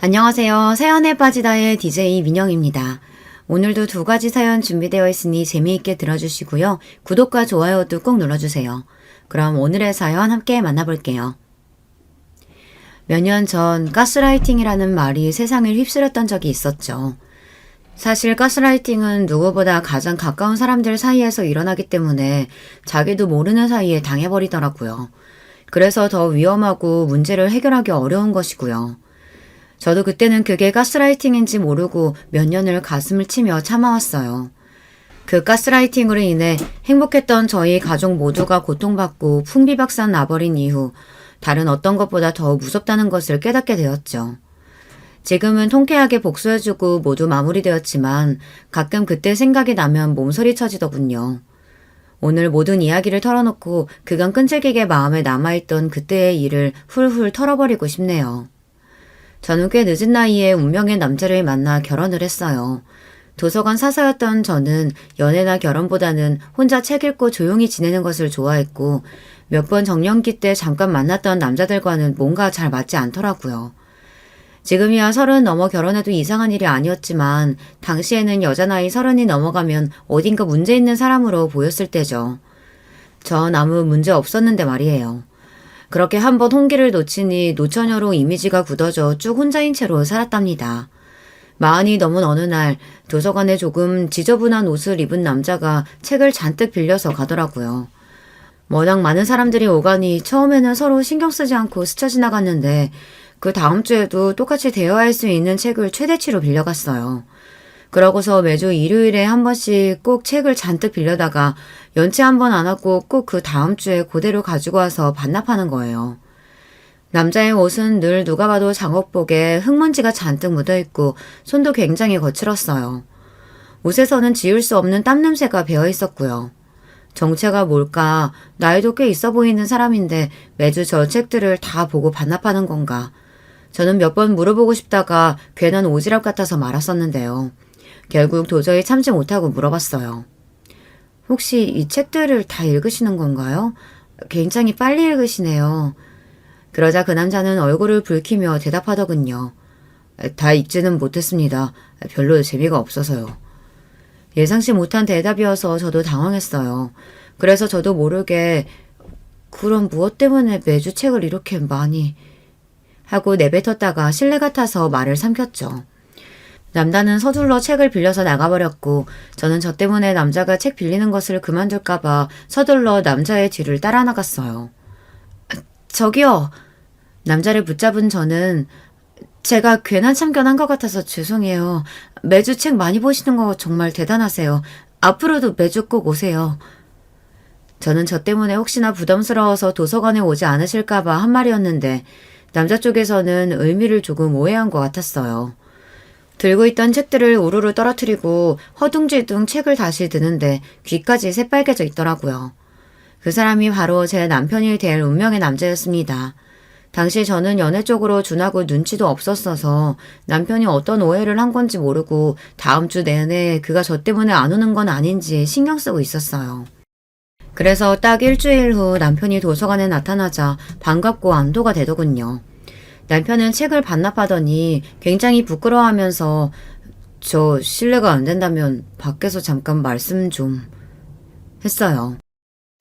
안녕하세요. 사연에 빠지다의 DJ 민영입니다. 오늘도 두 가지 사연 준비되어 있으니 재미있게 들어주시고요. 구독과 좋아요도 꼭 눌러주세요. 그럼 오늘의 사연 함께 만나볼게요. 몇 년 전 가스라이팅이라는 말이 세상을 휩쓸었던 적이 있었죠. 사실 가스라이팅은 누구보다 가장 가까운 사람들 사이에서 일어나기 때문에 자기도 모르는 사이에 당해버리더라고요. 그래서 더 위험하고 문제를 해결하기 어려운 것이고요. 저도 그때는 그게 가스라이팅인지 모르고 몇 년을 가슴을 치며 참아왔어요. 그 가스라이팅으로 인해 행복했던 저희 가족 모두가 고통받고 풍비박산 나버린 이후 다른 어떤 것보다 더 무섭다는 것을 깨닫게 되었죠. 지금은 통쾌하게 복수해주고 모두 마무리되었지만 가끔 그때 생각이 나면 몸서리 쳐지더군요. 오늘 모든 이야기를 털어놓고 그간 끈질기게 마음에 남아있던 그때의 일을 훌훌 털어버리고 싶네요. 저는 꽤 늦은 나이에 운명의 남자를 만나 결혼을 했어요. 도서관 사서였던 저는 연애나 결혼보다는 혼자 책 읽고 조용히 지내는 것을 좋아했고 몇 번 정년기 때 잠깐 만났던 남자들과는 뭔가 잘 맞지 않더라고요. 지금이야 30 넘어 결혼해도 이상한 일이 아니었지만 당시에는 여자 나이 30이 넘어가면 어딘가 문제 있는 사람으로 보였을 때죠. 전 아무 문제 없었는데 말이에요. 그렇게 한번 홍기를 놓치니 노처녀로 이미지가 굳어져 쭉 혼자인 채로 살았답니다. 40이 넘은 어느 날 도서관에 조금 지저분한 옷을 입은 남자가 책을 잔뜩 빌려서 가더라고요. 워낙 많은 사람들이 오가니 처음에는 서로 신경 쓰지 않고 스쳐 지나갔는데 그 다음 주에도 똑같이 대여할 수 있는 책을 최대치로 빌려갔어요. 그러고서 매주 일요일에 한 번씩 꼭 책을 잔뜩 빌려다가 연체 한 번 안 하고 꼭 그 다음 주에 그대로 가지고 와서 반납하는 거예요. 남자의 옷은 늘 누가 봐도 작업복에 흙먼지가 잔뜩 묻어있고 손도 굉장히 거칠었어요. 옷에서는 지울 수 없는 땀 냄새가 배어 있었고요. 정체가 뭘까? 나이도 꽤 있어 보이는 사람인데 매주 저 책들을 다 보고 반납하는 건가? 저는 몇 번 물어보고 싶다가 괜한 오지랖 같아서 말았었는데요. 결국 도저히 참지 못하고 물어봤어요. 혹시 이 책들을 다 읽으시는 건가요? 굉장히 빨리 읽으시네요. 그러자 그 남자는 얼굴을 붉히며 대답하더군요. 다 읽지는 못했습니다. 별로 재미가 없어서요. 예상치 못한 대답이어서 저도 당황했어요. 그래서 저도 모르게 그럼 무엇 때문에 매주 책을 이렇게 많이 하고 내뱉었다가 실례 같아서 말을 삼켰죠. 남자는 서둘러 책을 빌려서 나가버렸고 저는 저 때문에 남자가 책 빌리는 것을 그만둘까봐 서둘러 남자의 뒤를 따라 나갔어요. 저기요. 남자를 붙잡은 저는 제가 괜한 참견한 것 같아서 죄송해요. 매주 책 많이 보시는 거 정말 대단하세요. 앞으로도 매주 꼭 오세요. 저는 저 때문에 혹시나 부담스러워서 도서관에 오지 않으실까봐 한 말이었는데 남자 쪽에서는 의미를 조금 오해한 것 같았어요. 들고 있던 책들을 우르르 떨어뜨리고 허둥지둥 책을 다시 드는데 귀까지 새빨개져 있더라고요. 그 사람이 바로 제 남편이 될 운명의 남자였습니다. 당시 저는 연애 쪽으로 준하고 눈치도 없었어서 남편이 어떤 오해를 한 건지 모르고 다음 주 내내 그가 저 때문에 안 오는 건 아닌지 신경 쓰고 있었어요. 그래서 딱 일주일 후 남편이 도서관에 나타나자 반갑고 안도가 되더군요. 남편은 책을 반납하더니 굉장히 부끄러워하면서 저 실례가 안 된다면 밖에서 잠깐 말씀 좀 했어요.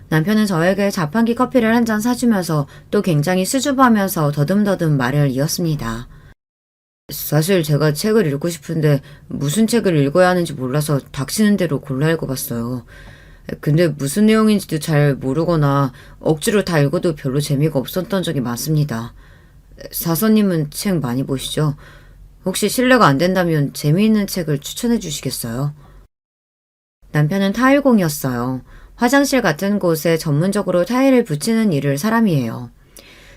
남편은 저에게 자판기 커피를 한 잔 사주면서 또 굉장히 수줍어하면서 더듬더듬 말을 이었습니다. 사실 제가 책을 읽고 싶은데 무슨 책을 읽어야 하는지 몰라서 닥치는 대로 골라 읽어봤어요. 근데 무슨 내용인지도 잘 모르거나 억지로 다 읽어도 별로 재미가 없었던 적이 많습니다. 사서님은 책 많이 보시죠? 혹시 실례가 안 된다면 재미있는 책을 추천해 주시겠어요? 남편은 타일공이었어요. 화장실 같은 곳에 전문적으로 타일을 붙이는 일을 사람이에요.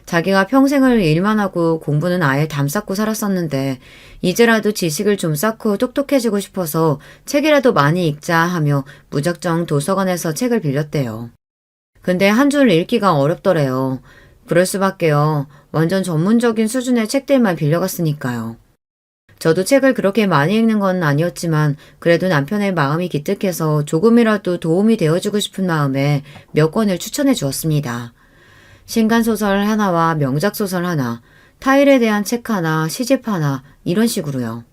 자기가 평생을 일만 하고 공부는 아예 담쌓고 살았었는데 이제라도 지식을 좀 쌓고 똑똑해지고 싶어서 책이라도 많이 읽자 하며 무작정 도서관에서 책을 빌렸대요. 근데 한 줄 읽기가 어렵더래요. 그럴 수밖에요. 완전 전문적인 수준의 책들만 빌려갔으니까요. 저도 책을 그렇게 많이 읽는 건 아니었지만 그래도 남편의 마음이 기특해서 조금이라도 도움이 되어주고 싶은 마음에 몇 권을 추천해 주었습니다. 신간소설 하나와 명작소설 하나, 타일에 대한 책 하나, 시집 하나 이런 식으로요.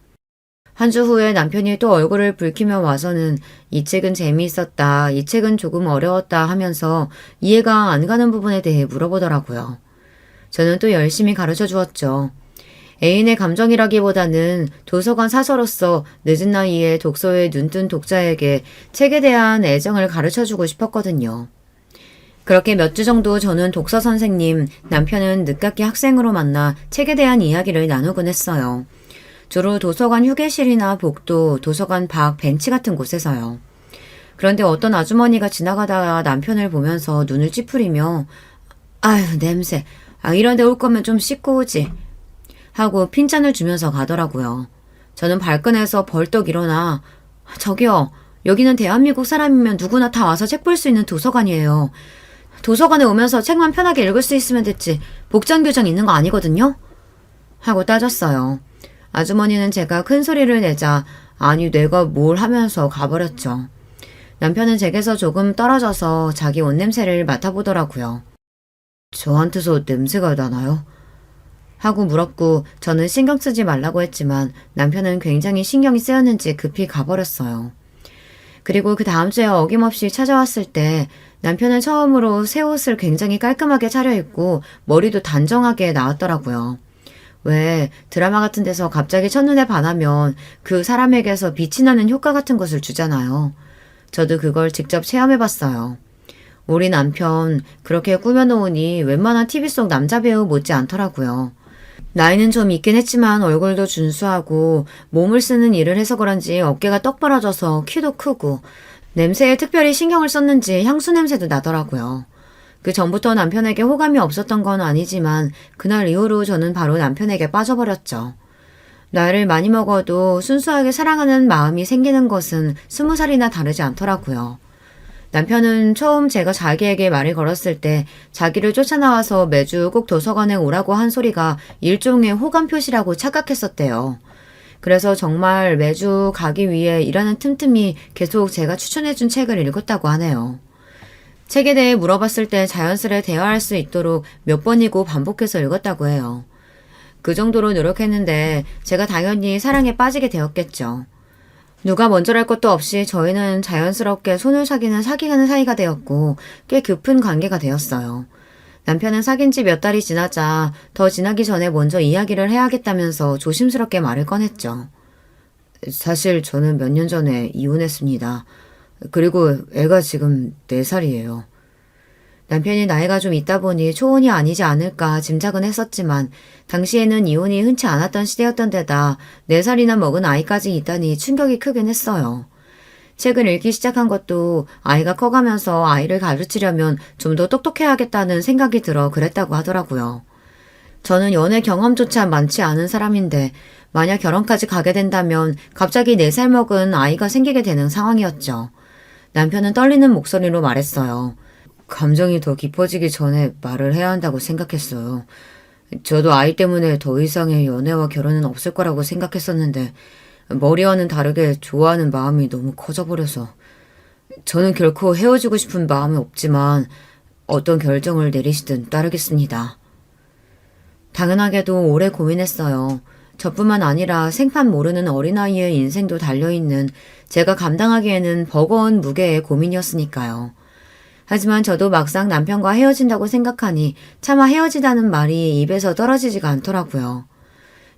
한 주 후에 남편이 또 얼굴을 붉히며 와서는 이 책은 재미있었다, 이 책은 조금 어려웠다 하면서 이해가 안 가는 부분에 대해 물어보더라고요. 저는 또 열심히 가르쳐 주었죠. 애인의 감정이라기보다는 도서관 사서로서 늦은 나이에 독서에 눈뜬 독자에게 책에 대한 애정을 가르쳐주고 싶었거든요. 그렇게 몇 주 정도 저는 독서 선생님, 남편은 늦깎이 학생으로 만나 책에 대한 이야기를 나누곤 했어요. 주로 도서관 휴게실이나 복도, 도서관 밖 벤치 같은 곳에서요. 그런데 어떤 아주머니가 지나가다가 남편을 보면서 눈을 찌푸리며 아유 냄새, 이런 데 올 거면 좀 씻고 오지 하고 핀잔을 주면서 가더라고요. 저는 발끈해서 벌떡 일어나 저기요, 여기는 대한민국 사람이면 누구나 다 와서 책 볼 수 있는 도서관이에요. 도서관에 오면서 책만 편하게 읽을 수 있으면 됐지 복장 교정 있는 거 아니거든요? 하고 따졌어요. 아주머니는 제가 큰 소리를 내자 아니 내가 뭘 하면서 가버렸죠. 남편은 제게서 조금 떨어져서 자기 옷 냄새를 맡아보더라고요. 저한테서 냄새가 나나요? 하고 물었고 저는 신경 쓰지 말라고 했지만 남편은 굉장히 신경이 쓰였는지 급히 가버렸어요. 그리고 그 다음 주에 어김없이 찾아왔을 때 남편은 처음으로 새 옷을 굉장히 깔끔하게 차려입고 머리도 단정하게 나왔더라고요. 왜 드라마 같은 데서 갑자기 첫눈에 반하면 그 사람에게서 빛이 나는 효과 같은 것을 주잖아요. 저도 그걸 직접 체험해봤어요. 우리 남편 그렇게 꾸며놓으니 웬만한 TV 속 남자 배우 못지 않더라고요. 나이는 좀 있긴 했지만 얼굴도 준수하고 몸을 쓰는 일을 해서 그런지 어깨가 떡 벌어져서 키도 크고 냄새에 특별히 신경을 썼는지 향수 냄새도 나더라고요. 그 전부터 남편에게 호감이 없었던 건 아니지만 그날 이후로 저는 바로 남편에게 빠져버렸죠. 나이를 많이 먹어도 순수하게 사랑하는 마음이 생기는 것은 20살이나 다르지 않더라고요. 남편은 처음 제가 자기에게 말을 걸었을 때 자기를 쫓아나와서 매주 꼭 도서관에 오라고 한 소리가 일종의 호감 표시라고 착각했었대요. 그래서 정말 매주 가기 위해 일하는 틈틈이 계속 제가 추천해준 책을 읽었다고 하네요. 책에 대해 물어봤을 때 자연스레 대화할 수 있도록 몇 번이고 반복해서 읽었다고 해요. 그 정도로 노력했는데 제가 당연히 사랑에 빠지게 되었겠죠. 누가 먼저랄 것도 없이 저희는 자연스럽게 손을 사귀는 사이가 되었고 꽤 깊은 관계가 되었어요. 남편은 사귄 지 몇 달이 지나자 더 지나기 전에 먼저 이야기를 해야겠다면서 조심스럽게 말을 꺼냈죠. 사실 저는 몇 년 전에 이혼했습니다. 그리고 애가 지금 4살이에요. 남편이 나이가 좀 있다 보니 초혼이 아니지 않을까 짐작은 했었지만 당시에는 이혼이 흔치 않았던 시대였던 데다 4살이나 먹은 아이까지 있다니 충격이 크긴 했어요. 책을 읽기 시작한 것도 아이가 커가면서 아이를 가르치려면 좀 더 똑똑해야겠다는 생각이 들어 그랬다고 하더라고요. 저는 연애 경험조차 많지 않은 사람인데 만약 결혼까지 가게 된다면 갑자기 4살 먹은 아이가 생기게 되는 상황이었죠. 남편은 떨리는 목소리로 말했어요. 감정이 더 깊어지기 전에 말을 해야 한다고 생각했어요. 저도 아이 때문에 더 이상의 연애와 결혼은 없을 거라고 생각했었는데 머리와는 다르게 좋아하는 마음이 너무 커져버려서 저는 결코 헤어지고 싶은 마음은 없지만 어떤 결정을 내리시든 따르겠습니다. 당연하게도 오래 고민했어요. 저뿐만 아니라 생판 모르는 어린아이의 인생도 달려있는 제가 감당하기에는 버거운 무게의 고민이었으니까요. 하지만 저도 막상 남편과 헤어진다고 생각하니 차마 헤어지다는 말이 입에서 떨어지지가 않더라고요.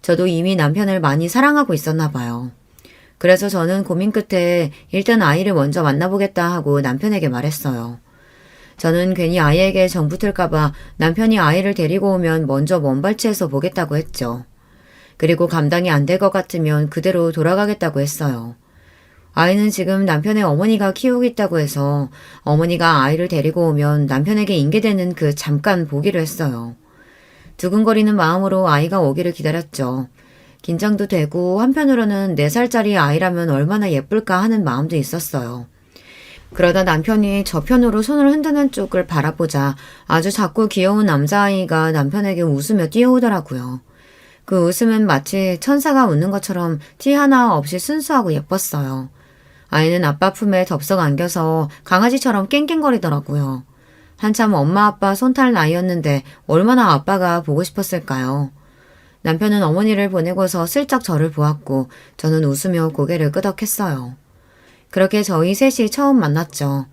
저도 이미 남편을 많이 사랑하고 있었나 봐요. 그래서 저는 고민 끝에 일단 아이를 먼저 만나보겠다 하고 남편에게 말했어요. 저는 괜히 아이에게 정 붙을까봐 남편이 아이를 데리고 오면 먼저 먼발치해서 보겠다고 했죠. 그리고 감당이 안 될 것 같으면 그대로 돌아가겠다고 했어요. 아이는 지금 남편의 어머니가 키우고 있다고 해서 어머니가 아이를 데리고 오면 남편에게 인계되는 그 잠깐 보기로 했어요. 두근거리는 마음으로 아이가 오기를 기다렸죠. 긴장도 되고 한편으로는 4살짜리 아이라면 얼마나 예쁠까 하는 마음도 있었어요. 그러다 남편이 저편으로 손을 흔드는 쪽을 바라보자 아주 작고 귀여운 남자아이가 남편에게 웃으며 뛰어오더라고요. 그 웃음은 마치 천사가 웃는 것처럼 티 하나 없이 순수하고 예뻤어요. 아이는 아빠 품에 덥석 안겨서 강아지처럼 깽깽거리더라고요. 한참 엄마 아빠 손탈 나이였는데 얼마나 아빠가 보고 싶었을까요? 남편은 어머니를 보내고서 슬쩍 저를 보았고 저는 웃으며 고개를 끄덕했어요. 그렇게 저희 셋이 처음 만났죠.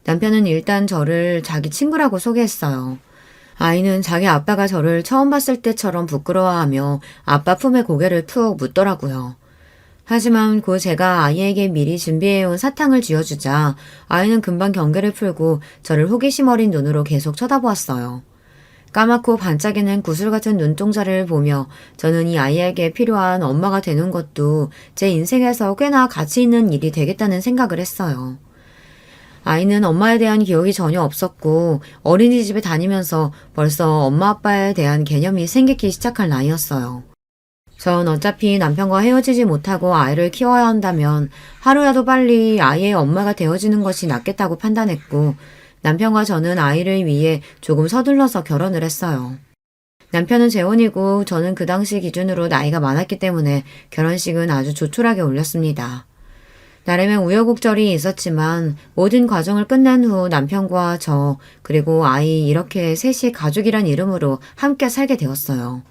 남편은 일단 저를 자기 친구라고 소개했어요. 아이는 자기 아빠가 저를 처음 봤을 때처럼 부끄러워하며 아빠 품에 고개를 푹 묻더라고요. 하지만 곧 제가 아이에게 미리 준비해온 사탕을 쥐어주자 아이는 금방 경계를 풀고 저를 호기심 어린 눈으로 계속 쳐다보았어요. 까맣고 반짝이는 구슬 같은 눈동자를 보며 저는 이 아이에게 필요한 엄마가 되는 것도 제 인생에서 꽤나 가치 있는 일이 되겠다는 생각을 했어요. 아이는 엄마에 대한 기억이 전혀 없었고 어린이집에 다니면서 벌써 엄마 아빠에 대한 개념이 생기기 시작할 나이였어요. 전 어차피 남편과 헤어지지 못하고 아이를 키워야 한다면 하루라도 빨리 아이의 엄마가 되어지는 것이 낫겠다고 판단했고 남편과 저는 아이를 위해 조금 서둘러서 결혼을 했어요. 남편은 재혼이고 저는 그 당시 기준으로 나이가 많았기 때문에 결혼식은 아주 조촐하게 올렸습니다. 나름의 우여곡절이 있었지만 모든 과정을 끝낸 후 남편과 저 그리고 아이 이렇게 셋이 가족이란 이름으로 함께 살게 되었어요.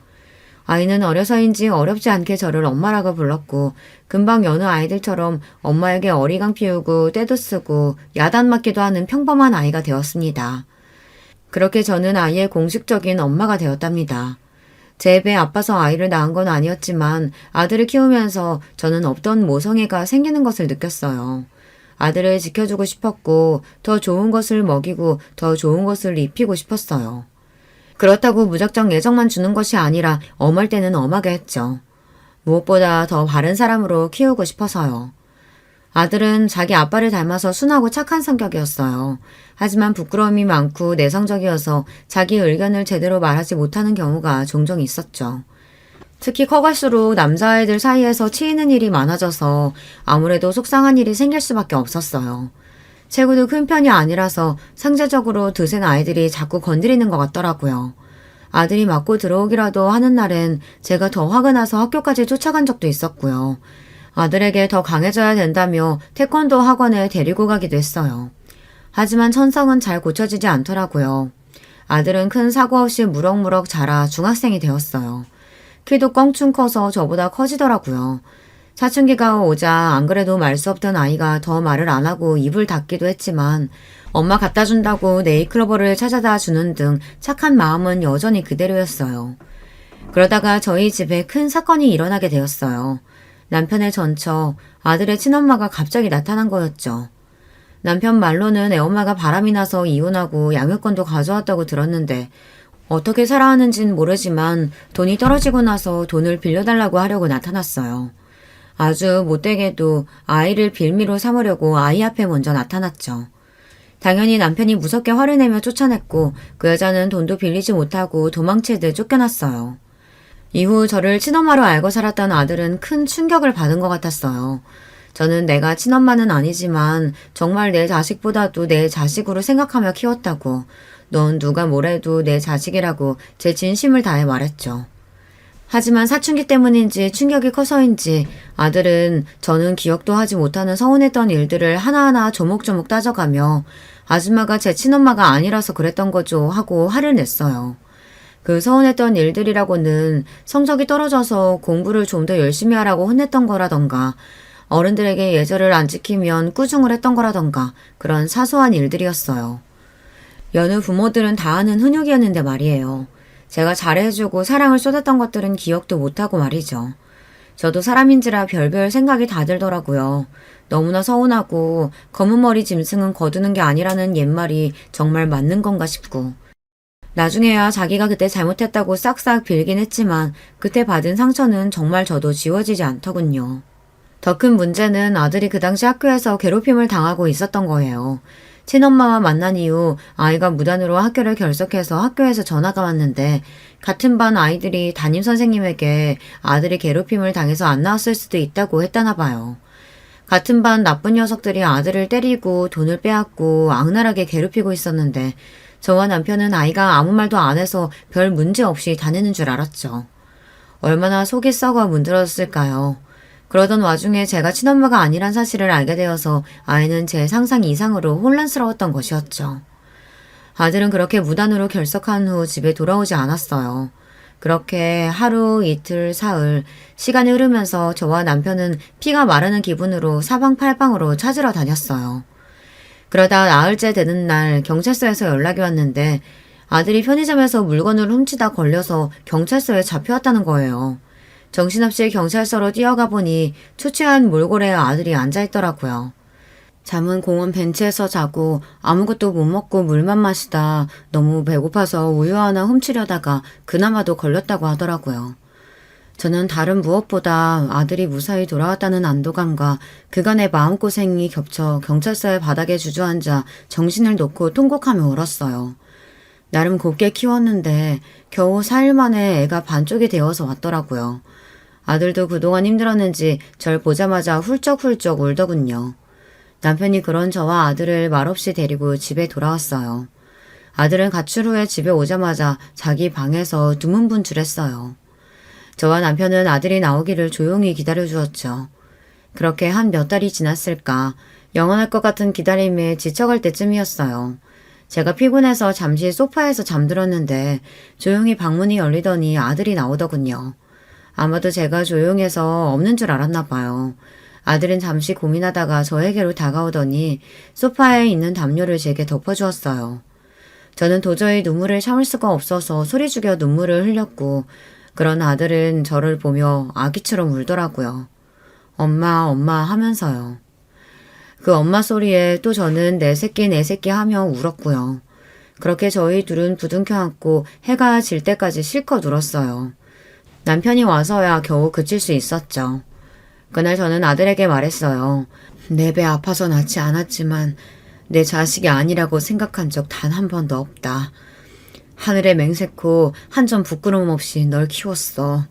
아이는 어려서인지 어렵지 않게 저를 엄마라고 불렀고 금방 여느 아이들처럼 엄마에게 어리광 피우고 떼도 쓰고 야단 맞기도 하는 평범한 아이가 되었습니다. 그렇게 저는 아이의 공식적인 엄마가 되었답니다. 제 배에 아파서 아이를 낳은 건 아니었지만 아들을 키우면서 저는 없던 모성애가 생기는 것을 느꼈어요. 아들을 지켜주고 싶었고 더 좋은 것을 먹이고 더 좋은 것을 입히고 싶었어요. 그렇다고 무작정 애정만 주는 것이 아니라 엄할 때는 엄하게 했죠. 무엇보다 더 바른 사람으로 키우고 싶어서요. 아들은 자기 아빠를 닮아서 순하고 착한 성격이었어요. 하지만 부끄러움이 많고 내성적이어서 자기 의견을 제대로 말하지 못하는 경우가 종종 있었죠. 특히 커갈수록 남자아이들 사이에서 치이는 일이 많아져서 아무래도 속상한 일이 생길 수밖에 없었어요. 체구도 큰 편이 아니라서 상대적으로 드센 아이들이 자꾸 건드리는 것 같더라고요. 아들이 맞고 들어오기라도 하는 날엔 제가 더 화가 나서 학교까지 쫓아간 적도 있었고요. 아들에게 더 강해져야 된다며 태권도 학원에 데리고 가기도 했어요. 하지만 천성은 잘 고쳐지지 않더라고요. 아들은 큰 사고 없이 무럭무럭 자라 중학생이 되었어요. 키도 껑충 커서 저보다 커지더라고요. 사춘기가 오자 안 그래도 말 수 없던 아이가 더 말을 안 하고 입을 닫기도 했지만 엄마 갖다 준다고 네일클로버를 찾아다 주는 등 착한 마음은 여전히 그대로였어요. 그러다가 저희 집에 큰 사건이 일어나게 되었어요. 남편의 전처, 아들의 친엄마가 갑자기 나타난 거였죠. 남편 말로는 애엄마가 바람이 나서 이혼하고 양육권도 가져왔다고 들었는데 어떻게 살아하는진 모르지만 돈이 떨어지고 나서 돈을 빌려달라고 하려고 나타났어요. 아주 못되게도 아이를 빌미로 삼으려고 아이 앞에 먼저 나타났죠. 당연히 남편이 무섭게 화를 내며 쫓아냈고 그 여자는 돈도 빌리지 못하고 도망치듯 쫓겨났어요. 이후 저를 친엄마로 알고 살았던 아들은 큰 충격을 받은 것 같았어요. 저는 내가 친엄마는 아니지만 정말 내 자식보다도 내 자식으로 생각하며 키웠다고, 넌 누가 뭐래도 내 자식이라고 제 진심을 다해 말했죠. 하지만 사춘기 때문인지 충격이 커서인지 아들은 저는 기억도 하지 못하는 서운했던 일들을 하나하나 조목조목 따져가며 아줌마가 제 친엄마가 아니라서 그랬던 거죠 하고 화를 냈어요. 그 서운했던 일들이라고는 성적이 떨어져서 공부를 좀 더 열심히 하라고 혼냈던 거라던가 어른들에게 예절을 안 지키면 꾸중을 했던 거라던가 그런 사소한 일들이었어요. 여느 부모들은 다 아는 훈육이었는데 말이에요. 제가 잘해주고 사랑을 쏟았던 것들은 기억도 못하고 말이죠. 저도 사람인지라 별별 생각이 다 들더라고요. 너무나 서운하고 검은 머리 짐승은 거두는 게 아니라는 옛말이 정말 맞는 건가 싶고 나중에야 자기가 그때 잘못했다고 싹싹 빌긴 했지만 그때 받은 상처는 정말 저도 지워지지 않더군요. 더 큰 문제는 아들이 그 당시 학교에서 괴롭힘을 당하고 있었던 거예요. 친엄마와 만난 이후 아이가 무단으로 학교를 결석해서 학교에서 전화가 왔는데 같은 반 아이들이 담임선생님에게 아들이 괴롭힘을 당해서 안 나왔을 수도 있다고 했다나 봐요. 같은 반 나쁜 녀석들이 아들을 때리고 돈을 빼앗고 악랄하게 괴롭히고 있었는데 저와 남편은 아이가 아무 말도 안 해서 별 문제 없이 다니는 줄 알았죠. 얼마나 속이 썩어 문드러졌을까요. 그러던 와중에 제가 친엄마가 아니란 사실을 알게 되어서 아이는 제 상상 이상으로 혼란스러웠던 것이었죠. 아들은 그렇게 무단으로 결석한 후 집에 돌아오지 않았어요. 그렇게 하루, 이틀, 사흘, 시간이 흐르면서 저와 남편은 피가 마르는 기분으로 사방팔방으로 찾으러 다녔어요. 그러다 나흘째 되는 날 경찰서에서 연락이 왔는데 아들이 편의점에서 물건을 훔치다 걸려서 경찰서에 잡혀왔다는 거예요. 정신없이 경찰서로 뛰어가 보니 초췌한 몰골에 아들이 앉아있더라고요. 잠은 공원 벤치에서 자고 아무것도 못 먹고 물만 마시다 너무 배고파서 우유 하나 훔치려다가 그나마도 걸렸다고 하더라고요. 저는 다른 무엇보다 아들이 무사히 돌아왔다는 안도감과 그간의 마음고생이 겹쳐 경찰서의 바닥에 주저앉아 정신을 놓고 통곡하며 울었어요. 나름 곱게 키웠는데 겨우 4일 만에 애가 반쪽이 되어서 왔더라고요. 아들도 그동안 힘들었는지 절 보자마자 훌쩍훌쩍 울더군요. 남편이 그런 저와 아들을 말없이 데리고 집에 돌아왔어요. 아들은 가출 후에 집에 오자마자 자기 방에서 두문분출했어요. 저와 남편은 아들이 나오기를 조용히 기다려주었죠. 그렇게 한 몇 달이 지났을까 영원할 것 같은 기다림에 지쳐갈 때쯤이었어요. 제가 피곤해서 잠시 소파에서 잠들었는데 조용히 방문이 열리더니 아들이 나오더군요. 아마도 제가 조용해서 없는 줄 알았나 봐요. 아들은 잠시 고민하다가 저에게로 다가오더니 소파에 있는 담요를 제게 덮어주었어요. 저는 도저히 눈물을 참을 수가 없어서 소리 죽여 눈물을 흘렸고 그런 아들은 저를 보며 아기처럼 울더라고요. 엄마, 엄마 하면서요. 그 엄마 소리에 또 저는 내 새끼 하며 울었고요. 그렇게 저희 둘은 부둥켜 안고 해가 질 때까지 실컷 울었어요. 남편이 와서야 겨우 그칠 수 있었죠. 그날 저는 아들에게 말했어요. 내 배 아파서 낳지 않았지만 내 자식이 아니라고 생각한 적 단 한 번도 없다. 하늘에 맹세코 한 점 부끄러움 없이 널 키웠어.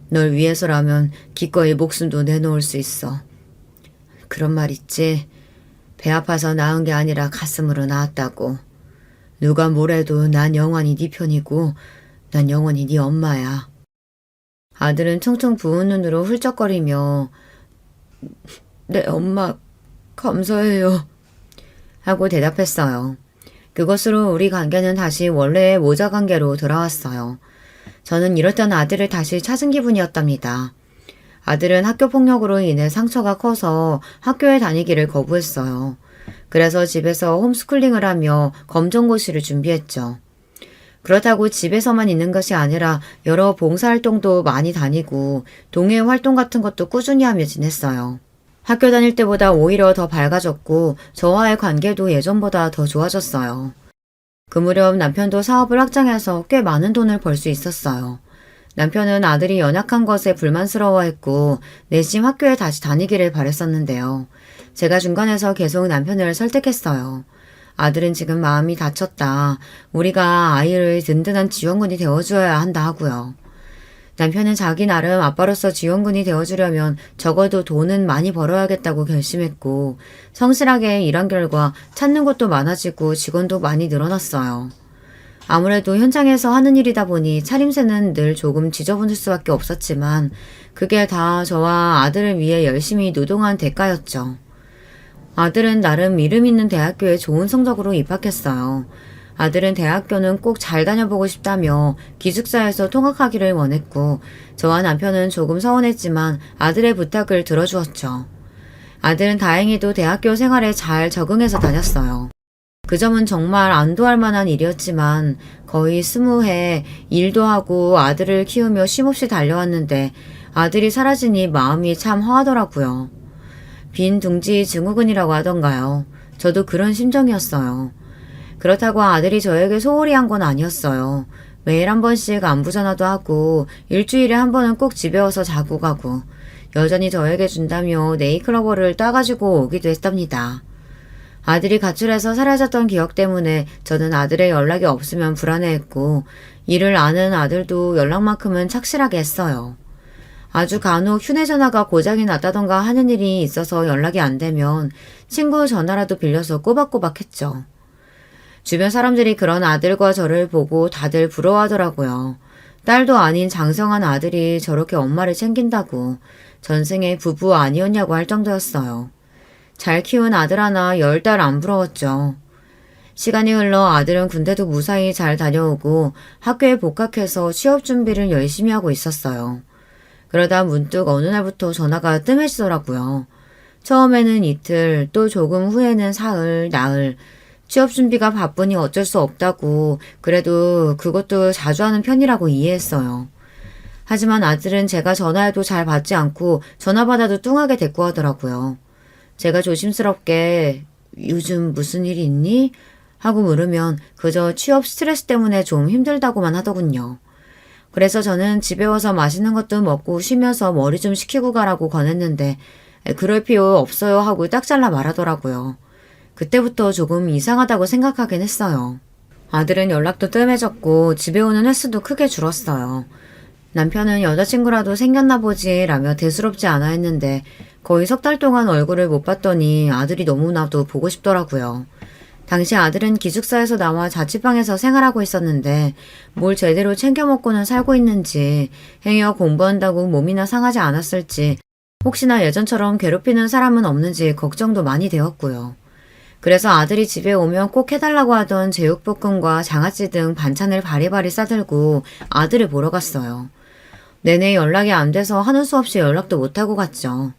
널 위해서라면 기꺼이 목숨도 내놓을 수 있어. 그런 말 있지. 배 아파서 낳은 게 아니라 가슴으로 낳았다고. 누가 뭐래도 난 영원히 네 편이고 난 영원히 네 엄마야. 아들은 퉁퉁 부은 눈으로 훌쩍거리며 네 엄마 감사해요 하고 대답했어요. 그것으로 우리 관계는 다시 원래의 모자 관계로 돌아왔어요. 저는 이럴 땐 아들을 다시 찾은 기분이었답니다. 아들은 학교 폭력으로 인해 상처가 커서 학교에 다니기를 거부했어요. 그래서 집에서 홈스쿨링을 하며 검정고시를 준비했죠. 그렇다고 집에서만 있는 것이 아니라 여러 봉사활동도 많이 다니고 동호회 활동 같은 것도 꾸준히 하며 지냈어요. 학교 다닐 때보다 오히려 더 밝아졌고 저와의 관계도 예전보다 더 좋아졌어요. 그 무렵 남편도 사업을 확장해서 꽤 많은 돈을 벌 수 있었어요. 남편은 아들이 연약한 것에 불만스러워했고 내심 학교에 다시 다니기를 바랬었는데요. 제가 중간에서 계속 남편을 설득했어요. 아들은 지금 마음이 다쳤다. 우리가 아이를 든든한 지원군이 되어줘야 한다 하고요. 남편은 자기 나름 아빠로서 지원군이 되어주려면 적어도 돈은 많이 벌어야겠다고 결심했고 성실하게 일한 결과 찾는 것도 많아지고 직원도 많이 늘어났어요. 아무래도 현장에서 하는 일이다 보니 차림새는 늘 조금 지저분할 수밖에 없었지만 그게 다 저와 아들을 위해 열심히 노동한 대가였죠. 아들은 나름 이름 있는 대학교에 좋은 성적으로 입학했어요. 아들은 대학교는 꼭 잘 다녀보고 싶다며 기숙사에서 통학하기를 원했고 저와 남편은 조금 서운했지만 아들의 부탁을 들어주었죠. 아들은 다행히도 대학교 생활에 잘 적응해서 다녔어요. 그 점은 정말 안도할 만한 일이었지만 거의 20해 일도 하고 아들을 키우며 쉼없이 달려왔는데 아들이 사라지니 마음이 참 허하더라고요. 빈 둥지 증후군이라고 하던가요. 저도 그런 심정이었어요. 그렇다고 아들이 저에게 소홀히 한 건 아니었어요. 매일 한 번씩 안부 전화도 하고 일주일에 한 번은 꼭 집에 와서 자고 가고 여전히 저에게 준다며 네이클로버를 따가지고 오기도 했답니다. 아들이 가출해서 사라졌던 기억 때문에 저는 아들의 연락이 없으면 불안해했고 이를 아는 아들도 연락만큼은 착실하게 했어요. 아주 간혹 휴대전화가 고장이 났다던가 하는 일이 있어서 연락이 안 되면 친구 전화라도 빌려서 꼬박꼬박 했죠. 주변 사람들이 그런 아들과 저를 보고 다들 부러워하더라고요. 딸도 아닌 장성한 아들이 저렇게 엄마를 챙긴다고 전생에 부부 아니었냐고 할 정도였어요. 잘 키운 아들 하나 10달 안 부러웠죠. 시간이 흘러 아들은 군대도 무사히 잘 다녀오고 학교에 복학해서 취업 준비를 열심히 하고 있었어요. 그러다 문득 어느 날부터 전화가 뜸해지더라고요. 처음에는 이틀, 또 조금 후에는 사흘, 나흘. 취업 준비가 바쁘니 어쩔 수 없다고, 그래도 그것도 자주 하는 편이라고 이해했어요. 하지만 아들은 제가 전화해도 잘 받지 않고 전화 받아도 뚱하게 대꾸하더라고요. 제가 조심스럽게 요즘 무슨 일이 있니? 하고 물으면 그저 취업 스트레스 때문에 좀 힘들다고만 하더군요. 그래서 저는 집에 와서 맛있는 것도 먹고 쉬면서 머리 좀 식히고 가라고 권했는데 그럴 필요 없어요 하고 딱 잘라 말하더라고요. 그때부터 조금 이상하다고 생각하긴 했어요. 아들은 연락도 뜸해졌고 집에 오는 횟수도 크게 줄었어요. 남편은 여자친구라도 생겼나 보지 라며 대수롭지 않아 했는데 거의 석 달 동안 얼굴을 못 봤더니 아들이 너무나도 보고 싶더라고요. 당시 아들은 기숙사에서 나와 자취방에서 생활하고 있었는데 뭘 제대로 챙겨 먹고는 살고 있는지 행여 공부한다고 몸이나 상하지 않았을지 혹시나 예전처럼 괴롭히는 사람은 없는지 걱정도 많이 되었고요. 그래서 아들이 집에 오면 꼭 해달라고 하던 제육볶음과 장아찌 등 반찬을 바리바리 싸들고 아들을 보러 갔어요. 내내 연락이 안 돼서 하는 수 없이 연락도 못하고 갔죠.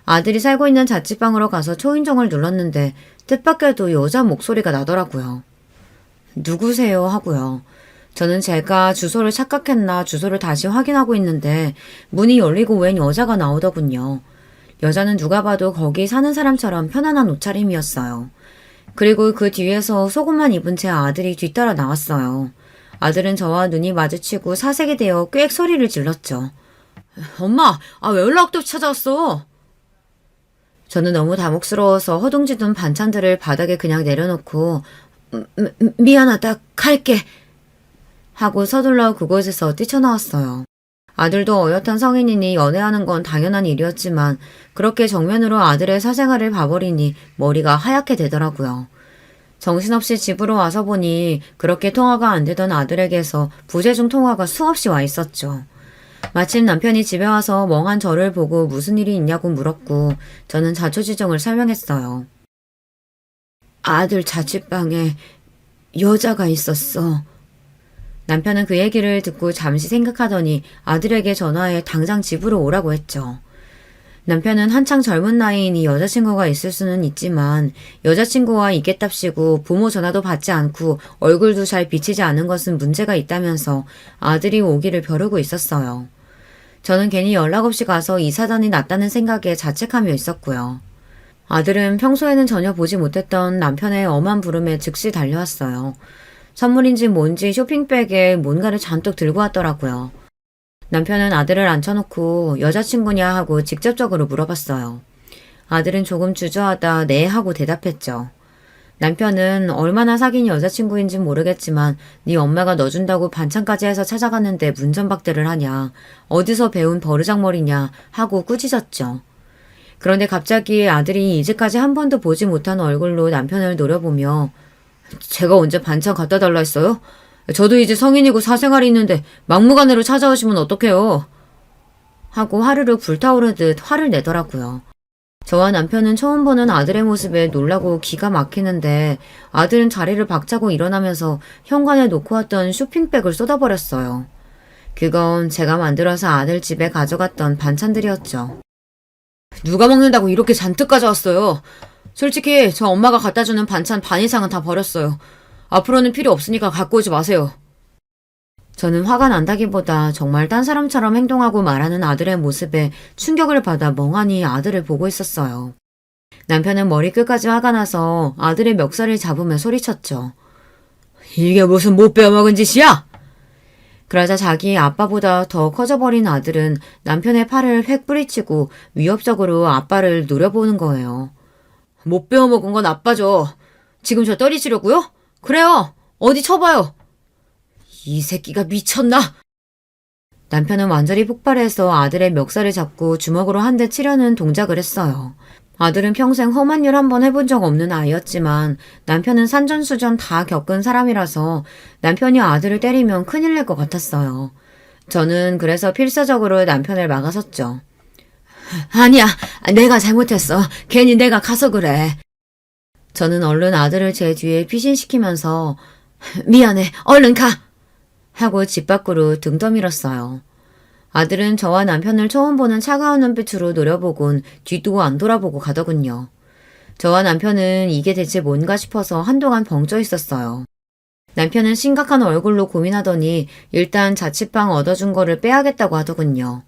아들이 살고 있는 자취방으로 가서 초인종을 눌렀는데 뜻밖에도 여자 목소리가 나더라고요. 누구세요? 하고요. 저는 제가 주소를 착각했나 주소를 다시 확인하고 있는데 문이 열리고 웬 여자가 나오더군요. 여자는 누가 봐도 거기 사는 사람처럼 편안한 옷차림이었어요. 그리고 그 뒤에서 속옷만 입은 채 아들이 뒤따라 나왔어요. 아들은 저와 눈이 마주치고 사색이 되어 꽥 소리를 질렀죠. 엄마, 왜 연락도 없이 찾아왔어? 저는 너무 당혹스러워서 허둥지둥 반찬들을 바닥에 그냥 내려놓고 미안하다, 갈게 하고 서둘러 그곳에서 뛰쳐나왔어요. 아들도 어엿한 성인이니 연애하는 건 당연한 일이었지만 그렇게 정면으로 아들의 사생활을 봐버리니 머리가 하얗게 되더라고요. 정신없이 집으로 와서 보니 그렇게 통화가 안 되던 아들에게서 부재중 통화가 수없이 와 있었죠. 마침 남편이 집에 와서 멍한 저를 보고 무슨 일이 있냐고 물었고 저는 자초지종을 설명했어요. 아들 자취방에 여자가 있었어. 남편은 그 얘기를 듣고 잠시 생각하더니 아들에게 전화해 당장 집으로 오라고 했죠. 남편은 한창 젊은 나이이니 여자친구가 있을 수는 있지만 여자친구와 있겠답시고 부모 전화도 받지 않고 얼굴도 잘 비치지 않은 것은 문제가 있다면서 아들이 오기를 벼르고 있었어요. 저는 괜히 연락 없이 가서 이 사단이 났다는 생각에 자책하며 있었고요. 아들은 평소에는 전혀 보지 못했던 남편의 엄한 부름에 즉시 달려왔어요. 선물인지 뭔지 쇼핑백에 뭔가를 잔뜩 들고 왔더라고요. 남편은 아들을 앉혀놓고 여자친구냐 하고 직접적으로 물어봤어요. 아들은 조금 주저하다 네 하고 대답했죠. 남편은 얼마나 사귄 여자친구인진 모르겠지만 네 엄마가 너 준다고 반찬까지 해서 찾아갔는데 문전박대를 하냐. 어디서 배운 버르장머리냐 하고 꾸짖었죠. 그런데 갑자기 아들이 이제까지 한 번도 보지 못한 얼굴로 남편을 노려보며 제가 언제 반찬 갖다 달라 했어요? 저도 이제 성인이고 사생활이 있는데 막무가내로 찾아오시면 어떡해요? 하고 화르르 불타오르듯 화를 내더라고요. 저와 남편은 처음 보는 아들의 모습에 놀라고 기가 막히는데 아들은 자리를 박차고 일어나면서 현관에 놓고 왔던 쇼핑백을 쏟아버렸어요. 그건 제가 만들어서 아들 집에 가져갔던 반찬들이었죠. 누가 먹는다고 이렇게 잔뜩 가져왔어요? 솔직히 저 엄마가 갖다주는 반찬 반 이상은 다 버렸어요. 앞으로는 필요 없으니까 갖고 오지 마세요. 저는 화가 난다기보다 정말 딴 사람처럼 행동하고 말하는 아들의 모습에 충격을 받아 멍하니 아들을 보고 있었어요. 남편은 머리끝까지 화가 나서 아들의 멱살을 잡으며 소리쳤죠. 이게 무슨 못 배워먹은 짓이야? 그러자 자기 아빠보다 더 커져버린 아들은 남편의 팔을 획 뿌리치고 위협적으로 아빠를 노려보는 거예요. 못 배워먹은 건 아빠죠. 지금 저 때리시려고요? 그래요. 어디 쳐봐요. 이 새끼가 미쳤나? 남편은 완전히 폭발해서 아들의 멱살을 잡고 주먹으로 한 대 치려는 동작을 했어요. 아들은 평생 험한 일 한 번 해본 적 없는 아이였지만 남편은 산전수전 다 겪은 사람이라서 남편이 아들을 때리면 큰일 날 것 같았어요. 저는 그래서 필사적으로 남편을 막아섰죠. 아니야, 내가 잘못했어. 괜히 내가 가서 그래. 저는 얼른 아들을 제 뒤에 피신시키면서 미안해, 얼른 가! 하고 집 밖으로 등 떠밀었어요. 아들은 저와 남편을 처음 보는 차가운 눈빛으로 노려보곤 뒤도 안 돌아보고 가더군요. 저와 남편은 이게 대체 뭔가 싶어서 한동안 벙쪄 있었어요. 남편은 심각한 얼굴로 고민하더니 일단 자취방 얻어준 거를 빼야겠다고 하더군요.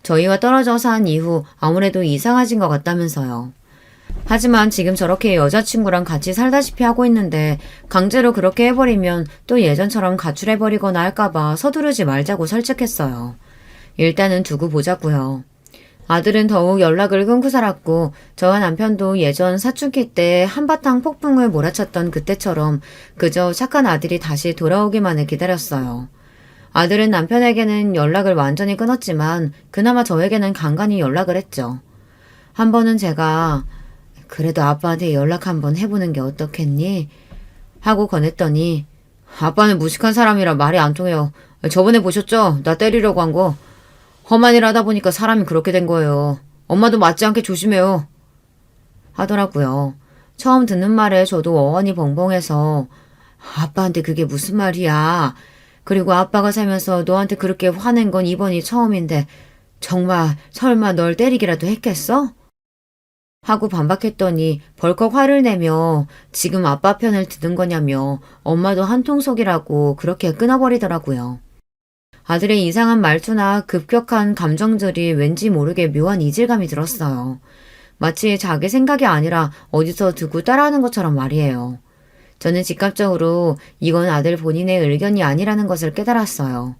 저희와 떨어져 산 이후 아무래도 이상해진 것 같다면서요. 하지만 지금 저렇게 여자친구랑 같이 살다시피 하고 있는데 강제로 그렇게 해버리면 또 예전처럼 가출해버리거나 할까봐 서두르지 말자고 설득했어요. 일단은 두고 보자고요. 아들은 더욱 연락을 끊고 살았고 저와 남편도 예전 사춘기 때 한바탕 폭풍을 몰아쳤던 그때처럼 그저 착한 아들이 다시 돌아오기만을 기다렸어요. 아들은 남편에게는 연락을 완전히 끊었지만 그나마 저에게는 간간히 연락을 했죠. 한 번은 제가 그래도 아빠한테 연락 한번 해보는 게 어떻겠니? 하고 권했더니 아빠는 무식한 사람이라 말이 안 통해요. 저번에 보셨죠? 나 때리려고 한 거. 험한 일 하다 보니까 사람이 그렇게 된 거예요. 엄마도 맞지 않게 조심해요. 하더라고요. 처음 듣는 말에 저도 어안이 벙벙해서 아빠한테 그게 무슨 말이야. 그리고 아빠가 살면서 너한테 그렇게 화낸 건 이번이 처음인데 정말 설마 널 때리기라도 했겠어? 하고 반박했더니 벌컥 화를 내며 지금 아빠 편을 드는 거냐며 엄마도 한통속이라고 그렇게 끊어버리더라고요. 아들의 이상한 말투나 급격한 감정들이 왠지 모르게 묘한 이질감이 들었어요. 마치 자기 생각이 아니라 어디서 듣고 따라하는 것처럼 말이에요. 저는 즉각적으로 이건 아들 본인의 의견이 아니라는 것을 깨달았어요.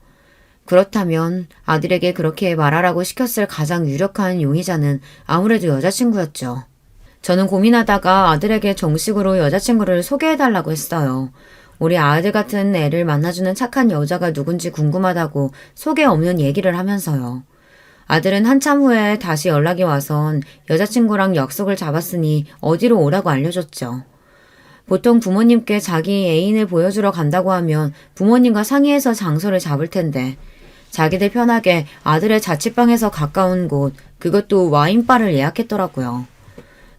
그렇다면 아들에게 그렇게 말하라고 시켰을 가장 유력한 용의자는 아무래도 여자친구였죠. 저는 고민하다가 아들에게 정식으로 여자친구를 소개해달라고 했어요. 우리 아들 같은 애를 만나주는 착한 여자가 누군지 궁금하다고 소개 없는 얘기를 하면서요. 아들은 한참 후에 다시 연락이 와선 여자친구랑 약속을 잡았으니 어디로 오라고 알려줬죠. 보통 부모님께 자기 애인을 보여주러 간다고 하면 부모님과 상의해서 장소를 잡을 텐데 자기들 편하게 아들의 자취방에서 가까운 곳, 그것도 와인바를 예약했더라고요.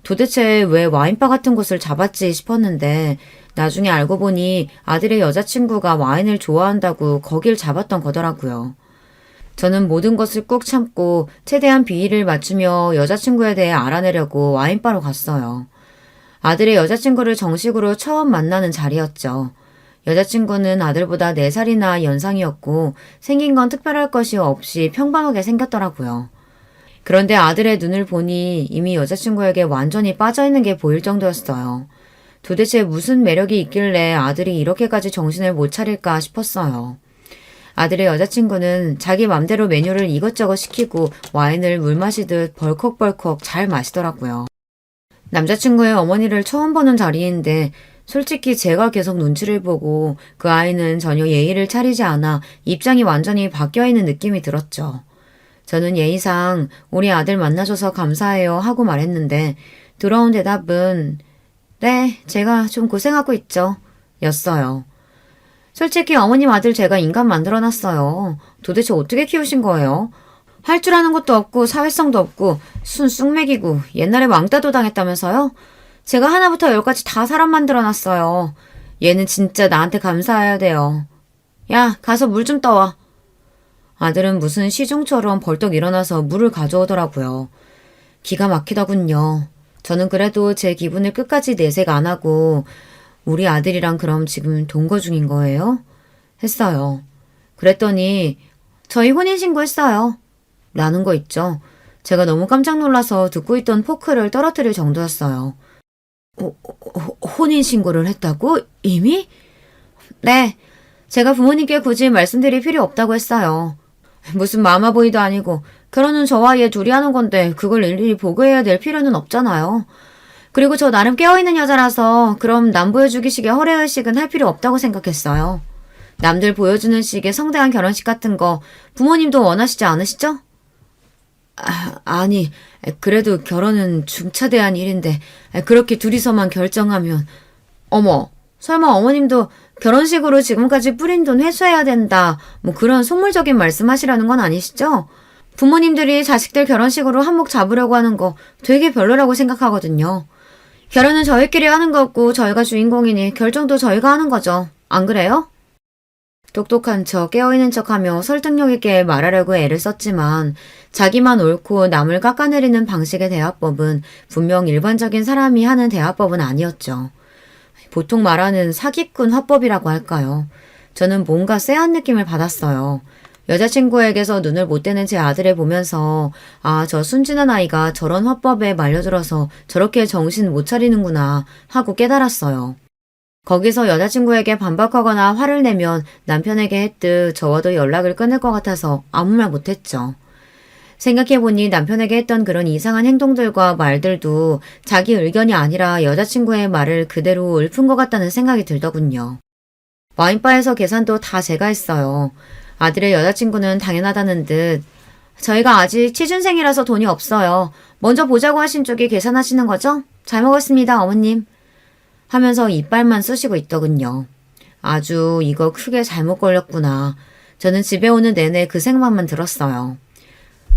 도대체 왜 와인바 같은 곳을 잡았지 싶었는데 나중에 알고 보니 아들의 여자친구가 와인을 좋아한다고 거길 잡았던 거더라고요. 저는 모든 것을 꾹 참고 최대한 비위를 맞추며 여자친구에 대해 알아내려고 와인바로 갔어요. 아들의 여자친구를 정식으로 처음 만나는 자리였죠. 여자친구는 아들보다 4살이나 연상이었고 생긴 건 특별할 것이 없이 평범하게 생겼더라고요. 그런데 아들의 눈을 보니 이미 여자친구에게 완전히 빠져있는 게 보일 정도였어요. 도대체 무슨 매력이 있길래 아들이 이렇게까지 정신을 못 차릴까 싶었어요. 아들의 여자친구는 자기 맘대로 메뉴를 이것저것 시키고 와인을 물 마시듯 벌컥벌컥 잘 마시더라고요. 남자친구의 어머니를 처음 보는 자리인데 솔직히 제가 계속 눈치를 보고 그 아이는 전혀 예의를 차리지 않아 입장이 완전히 바뀌어있는 느낌이 들었죠. 저는 예의상 우리 아들 만나줘서 감사해요 하고 말했는데 들어온 대답은 네, 제가 좀 고생하고 있죠. 였어요. 솔직히 어머님 아들 제가 인간 만들어놨어요. 도대체 어떻게 키우신 거예요? 할 줄 아는 것도 없고 사회성도 없고 순 쑥맥이고 옛날에 왕따도 당했다면서요? 제가 하나부터 열까지 다 사람 만들어놨어요. 얘는 진짜 나한테 감사해야 돼요. 야, 가서 물 좀 떠와. 아들은 무슨 시중처럼 벌떡 일어나서 물을 가져오더라고요. 기가 막히더군요. 저는 그래도 제 기분을 끝까지 내색 안 하고 우리 아들이랑 그럼 지금 동거 중인 거예요? 했어요. 그랬더니 저희 혼인신고했어요. 라는 거 있죠. 제가 너무 깜짝 놀라서 듣고 있던 포크를 떨어뜨릴 정도였어요. 혼인신고를 했다고? 이미? 네. 제가 부모님께 굳이 말씀드릴 필요 없다고 했어요. 무슨 마마보이도 아니고 결혼은 저와 얘 둘이 하는 건데 그걸 일일이 보고해야 될 필요는 없잖아요. 그리고 저 나름 깨어있는 여자라서 그럼 남 보여주기 식의 허례의식은 할 필요 없다고 생각했어요. 남들 보여주는 식의 성대한 결혼식 같은 거 부모님도 원하시지 않으시죠? 아니, 그래도 결혼은 중차대한 일인데 그렇게 둘이서만 결정하면 어머, 설마 어머님도 결혼식으로 지금까지 뿌린 돈 회수해야 된다 뭐 그런 속물적인 말씀하시라는 건 아니시죠? 부모님들이 자식들 결혼식으로 한몫 잡으려고 하는 거 되게 별로라고 생각하거든요. 결혼은 저희끼리 하는 거고 저희가 주인공이니 결정도 저희가 하는 거죠. 안 그래요? 똑똑한 척 깨어있는 척하며 설득력 있게 말하려고 애를 썼지만 자기만 옳고 남을 깎아내리는 방식의 대화법은 분명 일반적인 사람이 하는 대화법은 아니었죠. 보통 말하는 사기꾼 화법이라고 할까요? 저는 뭔가 쎄한 느낌을 받았어요. 여자친구에게서 눈을 못 떼는 제 아들을 보면서 저 순진한 아이가 저런 화법에 말려들어서 저렇게 정신 못 차리는구나 하고 깨달았어요. 거기서 여자친구에게 반박하거나 화를 내면 남편에게 했듯 저와도 연락을 끊을 것 같아서 아무 말 못했죠. 생각해보니 남편에게 했던 그런 이상한 행동들과 말들도 자기 의견이 아니라 여자친구의 말을 그대로 읊은 것 같다는 생각이 들더군요. 와인바에서 계산도 다 제가 했어요. 아들의 여자친구는 당연하다는 듯 저희가 아직 취준생이라서 돈이 없어요. 먼저 보자고 하신 쪽이 계산하시는 거죠? 잘 먹었습니다, 어머님. 하면서 이빨만 쑤시고 있더군요. 아주 이거 크게 잘못 걸렸구나. 저는 집에 오는 내내 그 생각만 들었어요.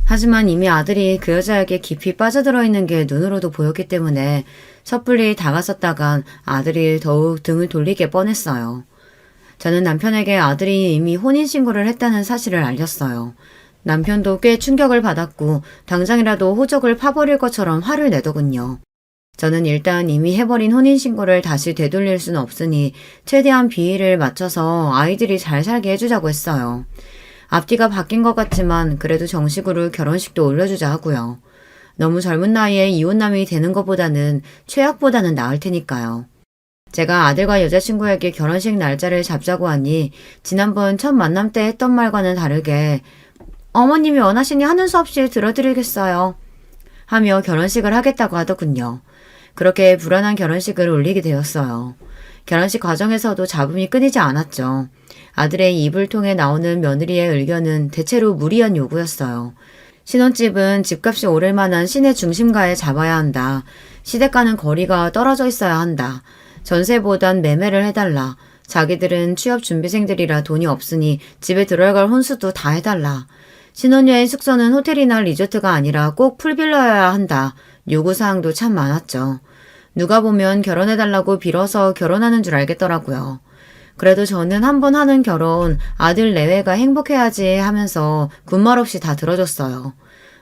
하지만 이미 아들이 그 여자에게 깊이 빠져들어 있는 게 눈으로도 보였기 때문에 섣불리 다가섰다간 아들이 더욱 등을 돌리게 뻔했어요. 저는 남편에게 아들이 이미 혼인신고를 했다는 사실을 알렸어요. 남편도 꽤 충격을 받았고 당장이라도 호적을 파버릴 것처럼 화를 내더군요. 저는 일단 이미 해버린 혼인신고를 다시 되돌릴 수는 없으니 최대한 비위를 맞춰서 아이들이 잘 살게 해주자고 했어요. 앞뒤가 바뀐 것 같지만 그래도 정식으로 결혼식도 올려주자 하고요. 너무 젊은 나이에 이혼남이 되는 것보다는 최악보다는 나을 테니까요. 제가 아들과 여자친구에게 결혼식 날짜를 잡자고 하니 지난번 첫 만남 때 했던 말과는 다르게 어머님이 원하시니 하는 수 없이 들어드리겠어요. 하며 결혼식을 하겠다고 하더군요. 그렇게 불안한 결혼식을 올리게 되었어요. 결혼식 과정에서도 잡음이 끊이지 않았죠. 아들의 입을 통해 나오는 며느리의 의견은 대체로 무리한 요구였어요. 신혼집은 집값이 오를 만한 시내 중심가에 잡아야 한다. 시댁과는 거리가 떨어져 있어야 한다. 전세보단 매매를 해달라. 자기들은 취업준비생들이라 돈이 없으니 집에 들어갈 혼수도 다 해달라. 신혼여행 숙소는 호텔이나 리조트가 아니라 꼭 풀빌라여야 한다. 요구사항도 참 많았죠. 누가 보면 결혼해달라고 빌어서 결혼하는 줄 알겠더라고요. 그래도 저는 한 번 하는 결혼, 아들 내외가 행복해야지 하면서 군말 없이 다 들어줬어요.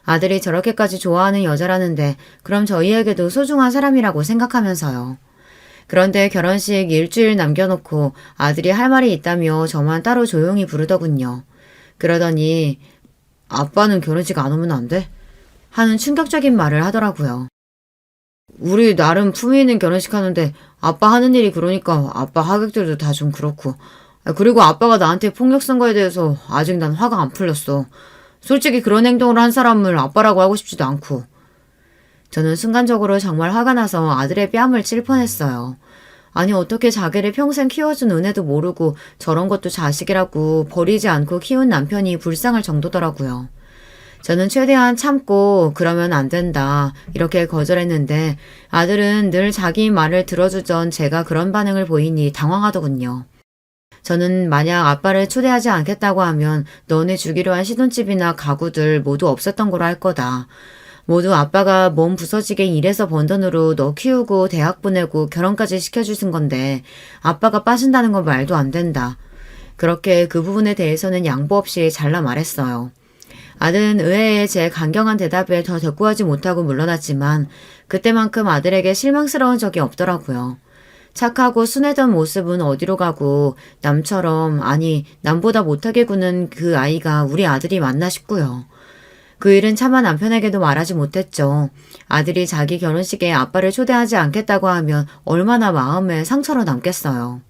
아들이 저렇게까지 좋아하는 여자라는데 그럼 저희에게도 소중한 사람이라고 생각하면서요. 그런데 결혼식 일주일 남겨놓고 아들이 할 말이 있다며 저만 따로 조용히 부르더군요. 그러더니 아빠는 결혼식 안 오면 안 돼? 하는 충격적인 말을 하더라고요. 우리 나름 품위 있는 결혼식 하는데 아빠 하는 일이 그러니까 아빠 하객들도 다 좀 그렇고. 그리고 아빠가 나한테 폭력 쓴 거에 대해서 아직 난 화가 안 풀렸어. 솔직히 그런 행동을 한 사람을 아빠라고 하고 싶지도 않고. 저는 순간적으로 정말 화가 나서 아들의 뺨을 칠 뻔했어요. 아니 어떻게 자기를 평생 키워준 은혜도 모르고 저런 것도 자식이라고 버리지 않고 키운 남편이 불쌍할 정도더라고요. 저는 최대한 참고 그러면 안 된다 이렇게 거절했는데 아들은 늘 자기 말을 들어주던 제가 그런 반응을 보이니 당황하더군요. 저는 만약 아빠를 초대하지 않겠다고 하면 너네 주기로 한 신혼집이나 가구들 모두 없었던 거로 할 거다. 모두 아빠가 몸 부서지게 일해서 번 돈으로 너 키우고 대학 보내고 결혼까지 시켜주신 건데 아빠가 빠진다는 건 말도 안 된다. 그렇게 그 부분에 대해서는 양보 없이 잘라 말했어요. 아들은 의외에 제 강경한 대답에 더 대꾸하지 못하고 물러났지만 그때만큼 아들에게 실망스러운 적이 없더라고요. 착하고 순하던 모습은 어디로 가고 남처럼 아니 남보다 못하게 구는 그 아이가 우리 아들이 맞나 싶고요. 그 일은 차마 남편에게도 말하지 못했죠. 아들이 자기 결혼식에 아빠를 초대하지 않겠다고 하면 얼마나 마음에 상처로 남겠어요.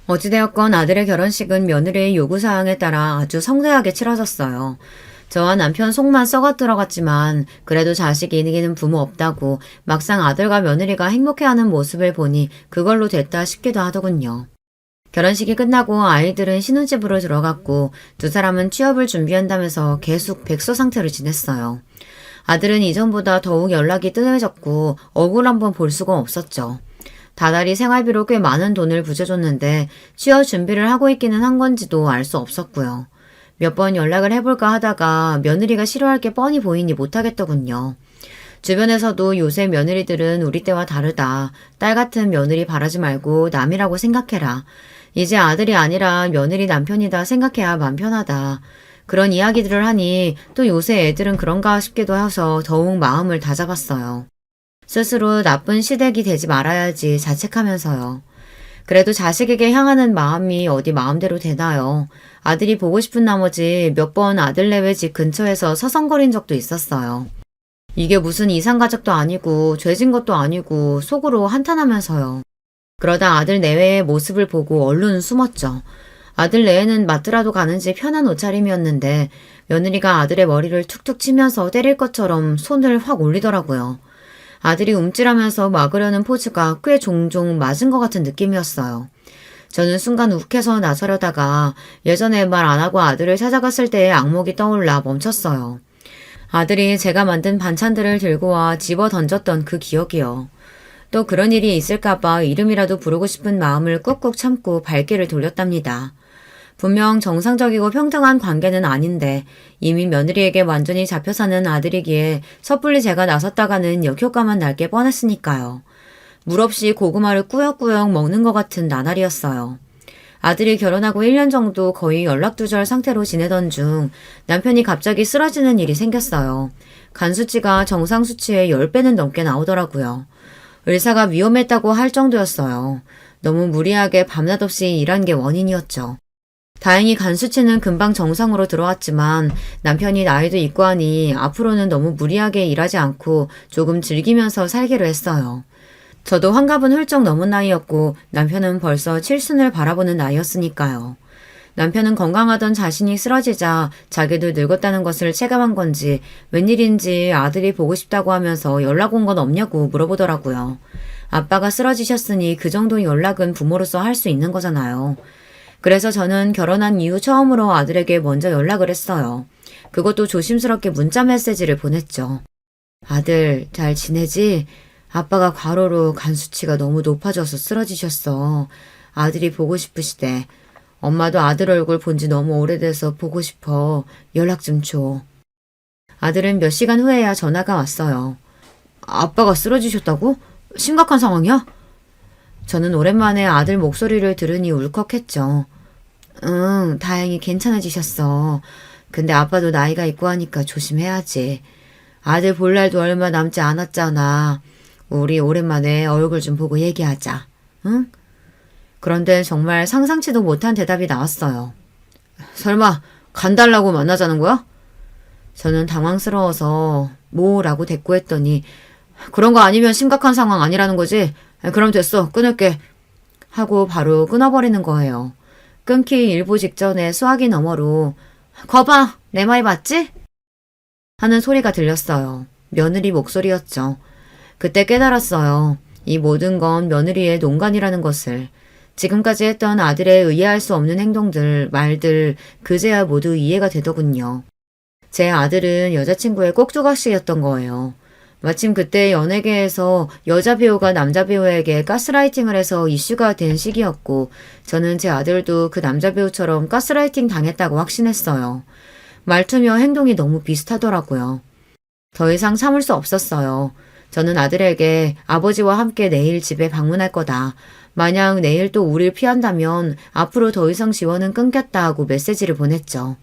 어찌되었건 아들의 결혼식은 며느리의 요구사항에 따라 아주 성대하게 치러졌어요. 저와 남편 속만 썩어 들어갔지만 그래도 자식이 이기는 부모 없다고 막상 아들과 며느리가 행복해하는 모습을 보니 그걸로 됐다 싶기도 하더군요. 결혼식이 끝나고 아이들은 신혼집으로 들어갔고 두 사람은 취업을 준비한다면서 계속 백수 상태로 지냈어요. 아들은 이전보다 더욱 연락이 뜸해졌고 얼굴 한번 볼 수가 없었죠. 다달이 생활비로 꽤 많은 돈을 부져줬는데 취업 준비를 하고 있기는 한 건지도 알 수 없었고요. 몇 번 연락을 해볼까 하다가 며느리가 싫어할 게 뻔히 보이니 못하겠더군요. 주변에서도 요새 며느리들은 우리 때와 다르다. 딸 같은 며느리 바라지 말고 남이라고 생각해라. 이제 아들이 아니라 며느리 남편이다 생각해야 맘 편하다. 그런 이야기들을 하니 또 요새 애들은 그런가 싶기도 해서 더욱 마음을 다잡았어요. 스스로 나쁜 시댁이 되지 말아야지 자책하면서요. 그래도 자식에게 향하는 마음이 어디 마음대로 되나요? 아들이 보고 싶은 나머지 몇 번 아들네외 집 근처에서 서성거린 적도 있었어요. 이게 무슨 이상가족도 아니고 죄진 것도 아니고 속으로 한탄하면서요. 그러다 아들 내외의 모습을 보고 얼른 숨었죠. 아들 내외는 맞더라도 가는지 편한 옷차림이었는데 며느리가 아들의 머리를 툭툭 치면서 때릴 것처럼 손을 확 올리더라고요. 아들이 움찔하면서 막으려는 포즈가 꽤 종종 맞은 것 같은 느낌이었어요. 저는 순간 욱해서 나서려다가 예전에 말 안 하고 아들을 찾아갔을 때의 악몽이 떠올라 멈췄어요. 아들이 제가 만든 반찬들을 들고 와 집어 던졌던 그 기억이요. 또 그런 일이 있을까봐 이름이라도 부르고 싶은 마음을 꾹꾹 참고 발길을 돌렸답니다. 분명 정상적이고 평등한 관계는 아닌데 이미 며느리에게 완전히 잡혀 사는 아들이기에 섣불리 제가 나섰다가는 역효과만 날 게 뻔했으니까요. 물 없이 고구마를 꾸역꾸역 먹는 것 같은 나날이었어요. 아들이 결혼하고 1년 정도 거의 연락두절 상태로 지내던 중 남편이 갑자기 쓰러지는 일이 생겼어요. 간 수치가 정상 수치의 10배는 넘게 나오더라고요. 의사가 위험했다고 할 정도였어요. 너무 무리하게 밤낮 없이 일한 게 원인이었죠. 다행히 간 수치는 금방 정상으로 들어왔지만 남편이 나이도 있고 하니 앞으로는 너무 무리하게 일하지 않고 조금 즐기면서 살기로 했어요. 저도 환갑은 훌쩍 넘은 나이였고 남편은 벌써 칠순을 바라보는 나이였으니까요. 남편은 건강하던 자신이 쓰러지자 자기도 늙었다는 것을 체감한 건지 웬일인지 아들이 보고 싶다고 하면서 연락 온 건 없냐고 물어보더라고요. 아빠가 쓰러지셨으니 그 정도 연락은 부모로서 할 수 있는 거잖아요. 그래서 저는 결혼한 이후 처음으로 아들에게 먼저 연락을 했어요. 그것도 조심스럽게 문자 메시지를 보냈죠. 아들, 잘 지내지? 아빠가 과로로 간 수치가 너무 높아져서 쓰러지셨어. 아들이 보고 싶으시대. 엄마도 아들 얼굴 본 지 너무 오래돼서 보고 싶어. 연락 좀 줘. 아들은 몇 시간 후에야 전화가 왔어요. 아빠가 쓰러지셨다고? 심각한 상황이야? 저는 오랜만에 아들 목소리를 들으니 울컥했죠. 응, 다행히 괜찮아지셨어. 근데 아빠도 나이가 있고 하니까 조심해야지. 아들 볼 날도 얼마 남지 않았잖아. 우리 오랜만에 얼굴 좀 보고 얘기하자. 응? 그런데 정말 상상치도 못한 대답이 나왔어요. 설마 간 달라고 만나자는 거야? 저는 당황스러워서 뭐라고 대꾸했더니 그런 거 아니면 심각한 상황 아니라는 거지? 그럼 됐어. 끊을게. 하고 바로 끊어버리는 거예요. 끊기 일보 직전에 수화기 너머로 거봐! 내 말 맞지? 하는 소리가 들렸어요. 며느리 목소리였죠. 그때 깨달았어요. 이 모든 건 며느리의 농간이라는 것을. 지금까지 했던 아들의 이해할 수 없는 행동들, 말들, 그제야 모두 이해가 되더군요. 제 아들은 여자친구의 꼭조각식이었던 거예요. 마침 그때 연예계에서 여자 배우가 남자 배우에게 가스라이팅을 해서 이슈가 된 시기였고 저는 제 아들도 그 남자 배우처럼 가스라이팅 당했다고 확신했어요. 말투며 행동이 너무 비슷하더라고요. 더 이상 참을 수 없었어요. 저는 아들에게 아버지와 함께 내일 집에 방문할 거다. 만약 내일 또 우릴 피한다면 앞으로 더 이상 지원은 끊겠다 하고 메시지를 보냈죠.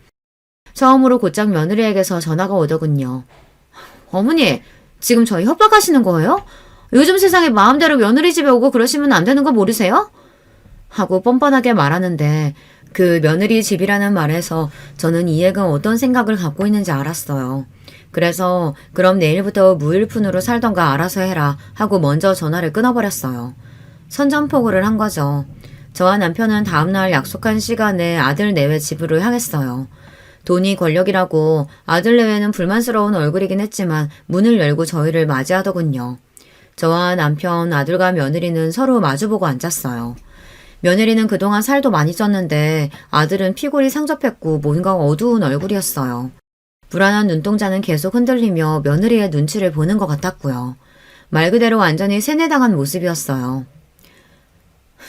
처음으로 곧장 며느리에게서 전화가 오더군요. 어머니, 지금 저희 협박하시는 거예요? 요즘 세상에 마음대로 며느리 집에 오고 그러시면 안 되는 거 모르세요? 하고 뻔뻔하게 말하는데 그 며느리 집이라는 말에서 저는 이 애가 어떤 생각을 갖고 있는지 알았어요. 그래서 그럼 내일부터 무일푼으로 살던가 알아서 해라 하고 먼저 전화를 끊어버렸어요. 선전포고를 한 거죠. 저와 남편은 다음날 약속한 시간에 아들 내외 집으로 향했어요. 돈이 권력이라고 아들 내외는 불만스러운 얼굴이긴 했지만 문을 열고 저희를 맞이하더군요. 저와 남편, 아들과 며느리는 서로 마주보고 앉았어요. 며느리는 그동안 살도 많이 쪘는데 아들은 피골이 상접했고 뭔가 어두운 얼굴이었어요. 불안한 눈동자는 계속 흔들리며 며느리의 눈치를 보는 것 같았고요. 말 그대로 완전히 세뇌당한 모습이었어요.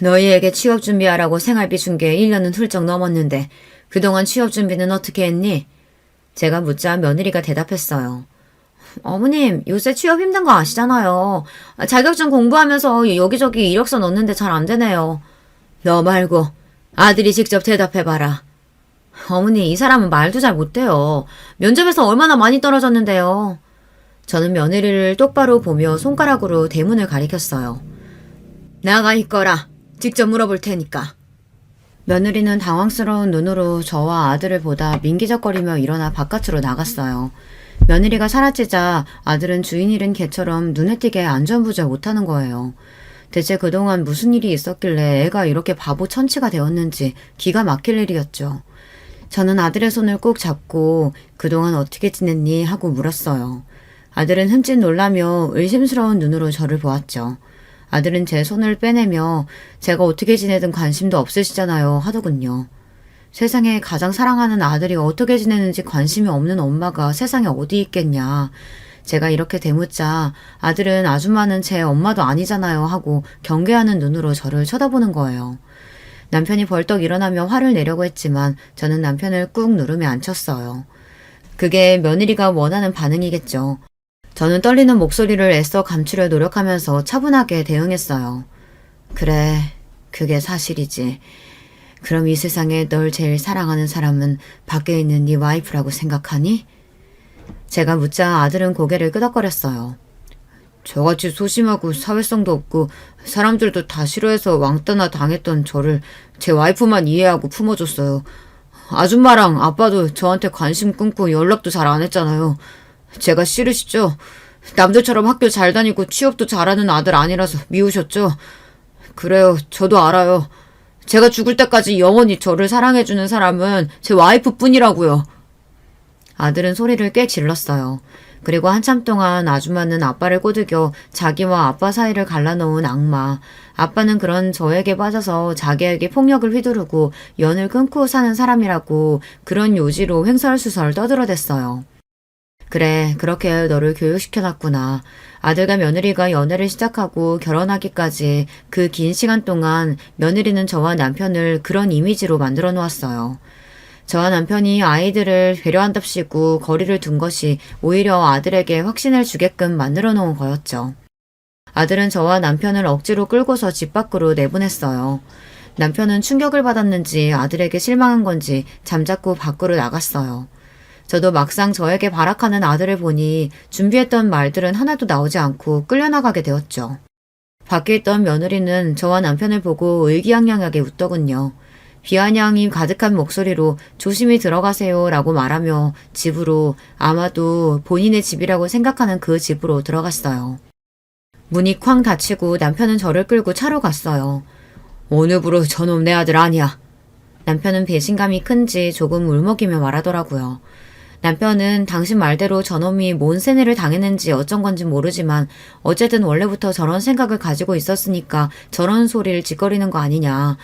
너희에게 취업 준비하라고 생활비 준 게 1년은 훌쩍 넘었는데 그동안 취업 준비는 어떻게 했니? 제가 묻자 며느리가 대답했어요. 어머님, 요새 취업 힘든 거 아시잖아요. 자격증 공부하면서 여기저기 이력서 넣는데 잘 안 되네요. 너 말고 아들이 직접 대답해봐라. 어머니, 이 사람은 말도 잘 못해요. 면접에서 얼마나 많이 떨어졌는데요. 저는 며느리를 똑바로 보며 손가락으로 대문을 가리켰어요. 나가 있거라. 직접 물어볼 테니까. 며느리는 당황스러운 눈으로 저와 아들을 보다 민기적거리며 일어나 바깥으로 나갔어요. 며느리가 사라지자 아들은 주인 잃은 개처럼 눈에 띄게 안전부절 못하는 거예요. 대체 그동안 무슨 일이 있었길래 애가 이렇게 바보 천치가 되었는지 기가 막힐 일이었죠. 저는 아들의 손을 꼭 잡고 그동안 어떻게 지냈니 하고 물었어요. 아들은 흠칫 놀라며 의심스러운 눈으로 저를 보았죠. 아들은 제 손을 빼내며 제가 어떻게 지내든 관심도 없으시잖아요 하더군요. 세상에 가장 사랑하는 아들이 어떻게 지내는지 관심이 없는 엄마가 세상에 어디 있겠냐. 제가 이렇게 대묻자 아들은 아줌마는 제 엄마도 아니잖아요 하고 경계하는 눈으로 저를 쳐다보는 거예요. 남편이 벌떡 일어나며 화를 내려고 했지만 저는 남편을 꾹 누르며 앉혔어요. 그게 며느리가 원하는 반응이겠죠. 저는 떨리는 목소리를 애써 감추려 노력하면서 차분하게 대응했어요. 그래, 그게 사실이지. 그럼 이 세상에 널 제일 사랑하는 사람은 밖에 있는 네 와이프라고 생각하니? 제가 묻자 아들은 고개를 끄덕거렸어요. 저같이 소심하고 사회성도 없고 사람들도 다 싫어해서 왕따나 당했던 저를 제 와이프만 이해하고 품어줬어요. 아줌마랑 아빠도 저한테 관심 끊고 연락도 잘 안 했잖아요. 제가 싫으시죠? 남들처럼 학교 잘 다니고 취업도 잘하는 아들 아니라서 미우셨죠? 그래요. 저도 알아요. 제가 죽을 때까지 영원히 저를 사랑해주는 사람은 제 와이프뿐이라고요. 아들은 소리를 꽤 질렀어요. 그리고 한참 동안 아줌마는 아빠를 꼬드겨 자기와 아빠 사이를 갈라놓은 악마. 아빠는 그런 저에게 빠져서 자기에게 폭력을 휘두르고 연을 끊고 사는 사람이라고 그런 요지로 횡설수설 떠들어댔어요. 그래, 그렇게 너를 교육시켜놨구나. 아들과 며느리가 연애를 시작하고 결혼하기까지 그 긴 시간 동안 며느리는 저와 남편을 그런 이미지로 만들어 놓았어요. 저와 남편이 아이들을 배려한답시고 거리를 둔 것이 오히려 아들에게 확신을 주게끔 만들어 놓은 거였죠. 아들은 저와 남편을 억지로 끌고서 집 밖으로 내보냈어요. 남편은 충격을 받았는지 아들에게 실망한 건지 잠자코 밖으로 나갔어요. 저도 막상 저에게 발악하는 아들을 보니 준비했던 말들은 하나도 나오지 않고 끌려나가게 되었죠. 밖에 있던 며느리는 저와 남편을 보고 의기양양하게 웃더군요. 비아냥이 가득한 목소리로 조심히 들어가세요 라고 말하며 집으로, 아마도 본인의 집이라고 생각하는 그 집으로 들어갔어요. 문이 쾅 닫히고 남편은 저를 끌고 차로 갔어요. 오늘부로 저놈 내 아들 아니야. 남편은 배신감이 큰지 조금 울먹이며 말하더라고요. 남편은 당신 말대로 저놈이 뭔 세뇌를 당했는지 어쩐 건지 모르지만 어쨌든 원래부터 저런 생각을 가지고 있었으니까 저런 소리를 짓거리는 거 아니냐.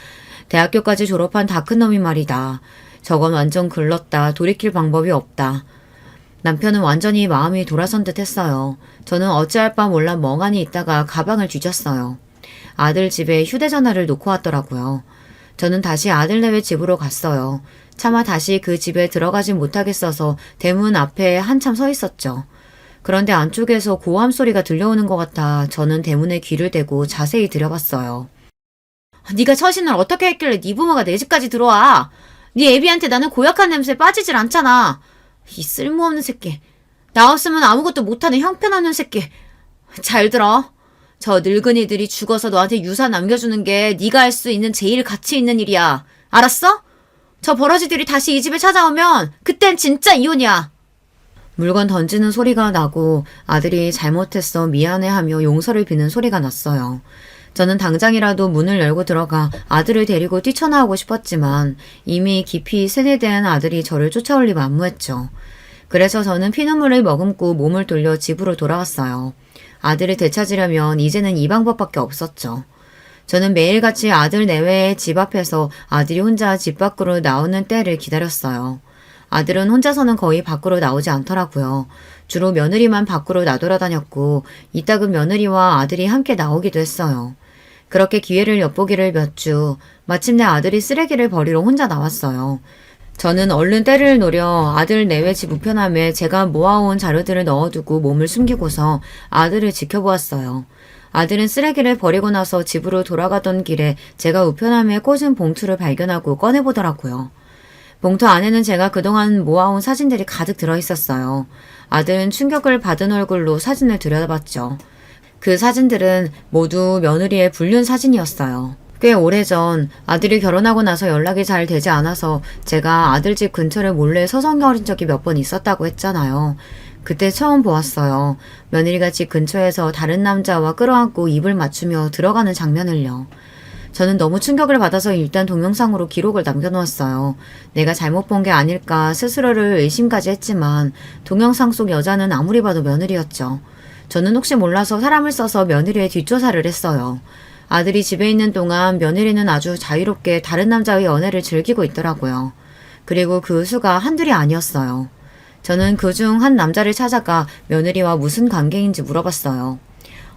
대학교까지 졸업한 다 큰 놈이 말이다. 저건 완전 글렀다. 돌이킬 방법이 없다. 남편은 완전히 마음이 돌아선 듯 했어요. 저는 어찌할 바 몰라 멍하니 있다가 가방을 뒤졌어요. 아들 집에 휴대전화를 놓고 왔더라고요. 저는 다시 아들네외 집으로 갔어요. 차마 다시 그 집에 들어가지 못하겠어서 대문 앞에 한참 서 있었죠. 그런데 안쪽에서 고함 소리가 들려오는 것 같아 저는 대문에 귀를 대고 자세히 들여봤어요. 네가 처신을 어떻게 했길래 네 부모가 내 집까지 들어와. 네 애비한테 나는 고약한 냄새에 빠지질 않잖아. 이 쓸모없는 새끼. 나 없으면 아무것도 못하는 형편없는 새끼. 잘 들어. 저 늙은이들이 죽어서 너한테 유산 남겨주는 게 네가 할 수 있는 제일 가치 있는 일이야. 알았어? 저 버러지들이 다시 이 집에 찾아오면 그땐 진짜 이혼이야. 물건 던지는 소리가 나고 아들이 잘못했어 미안해하며 용서를 비는 소리가 났어요. 저는 당장이라도 문을 열고 들어가 아들을 데리고 뛰쳐나오고 싶었지만 이미 깊이 세뇌된 아들이 저를 쫓아올 리 만무했죠. 그래서 저는 피눈물을 머금고 몸을 돌려 집으로 돌아왔어요. 아들을 되찾으려면 이제는 이 방법밖에 없었죠. 저는 매일같이 아들 내외의 집 앞에서 아들이 혼자 집 밖으로 나오는 때를 기다렸어요. 아들은 혼자서는 거의 밖으로 나오지 않더라고요. 주로 며느리만 밖으로 나돌아다녔고 이따금 며느리와 아들이 함께 나오기도 했어요. 그렇게 기회를 엿보기를 몇 주, 마침내 아들이 쓰레기를 버리러 혼자 나왔어요. 저는 얼른 때를 노려 아들 내외 집 우편함에 제가 모아온 자료들을 넣어두고 몸을 숨기고서 아들을 지켜보았어요. 아들은 쓰레기를 버리고 나서 집으로 돌아가던 길에 제가 우편함에 꽂은 봉투를 발견하고 꺼내보더라고요. 봉투 안에는 제가 그동안 모아온 사진들이 가득 들어있었어요. 아들은 충격을 받은 얼굴로 사진을 들여다봤죠. 그 사진들은 모두 며느리의 불륜 사진이었어요. 꽤 오래전 아들이 결혼하고 나서 연락이 잘 되지 않아서 제가 아들 집 근처를 몰래 서성거린 적이 몇 번 있었다고 했잖아요. 그때 처음 보았어요. 며느리가 집 근처에서 다른 남자와 끌어안고 입을 맞추며 들어가는 장면을요. 저는 너무 충격을 받아서 일단 동영상으로 기록을 남겨놓았어요. 내가 잘못 본 게 아닐까 스스로를 의심까지 했지만 동영상 속 여자는 아무리 봐도 며느리였죠. 저는 혹시 몰라서 사람을 써서 며느리의 뒷조사를 했어요. 아들이 집에 있는 동안 며느리는 아주 자유롭게 다른 남자의 연애를 즐기고 있더라고요. 그리고 그 수가 한둘이 아니었어요. 저는 그중 한 남자를 찾아가 며느리와 무슨 관계인지 물어봤어요.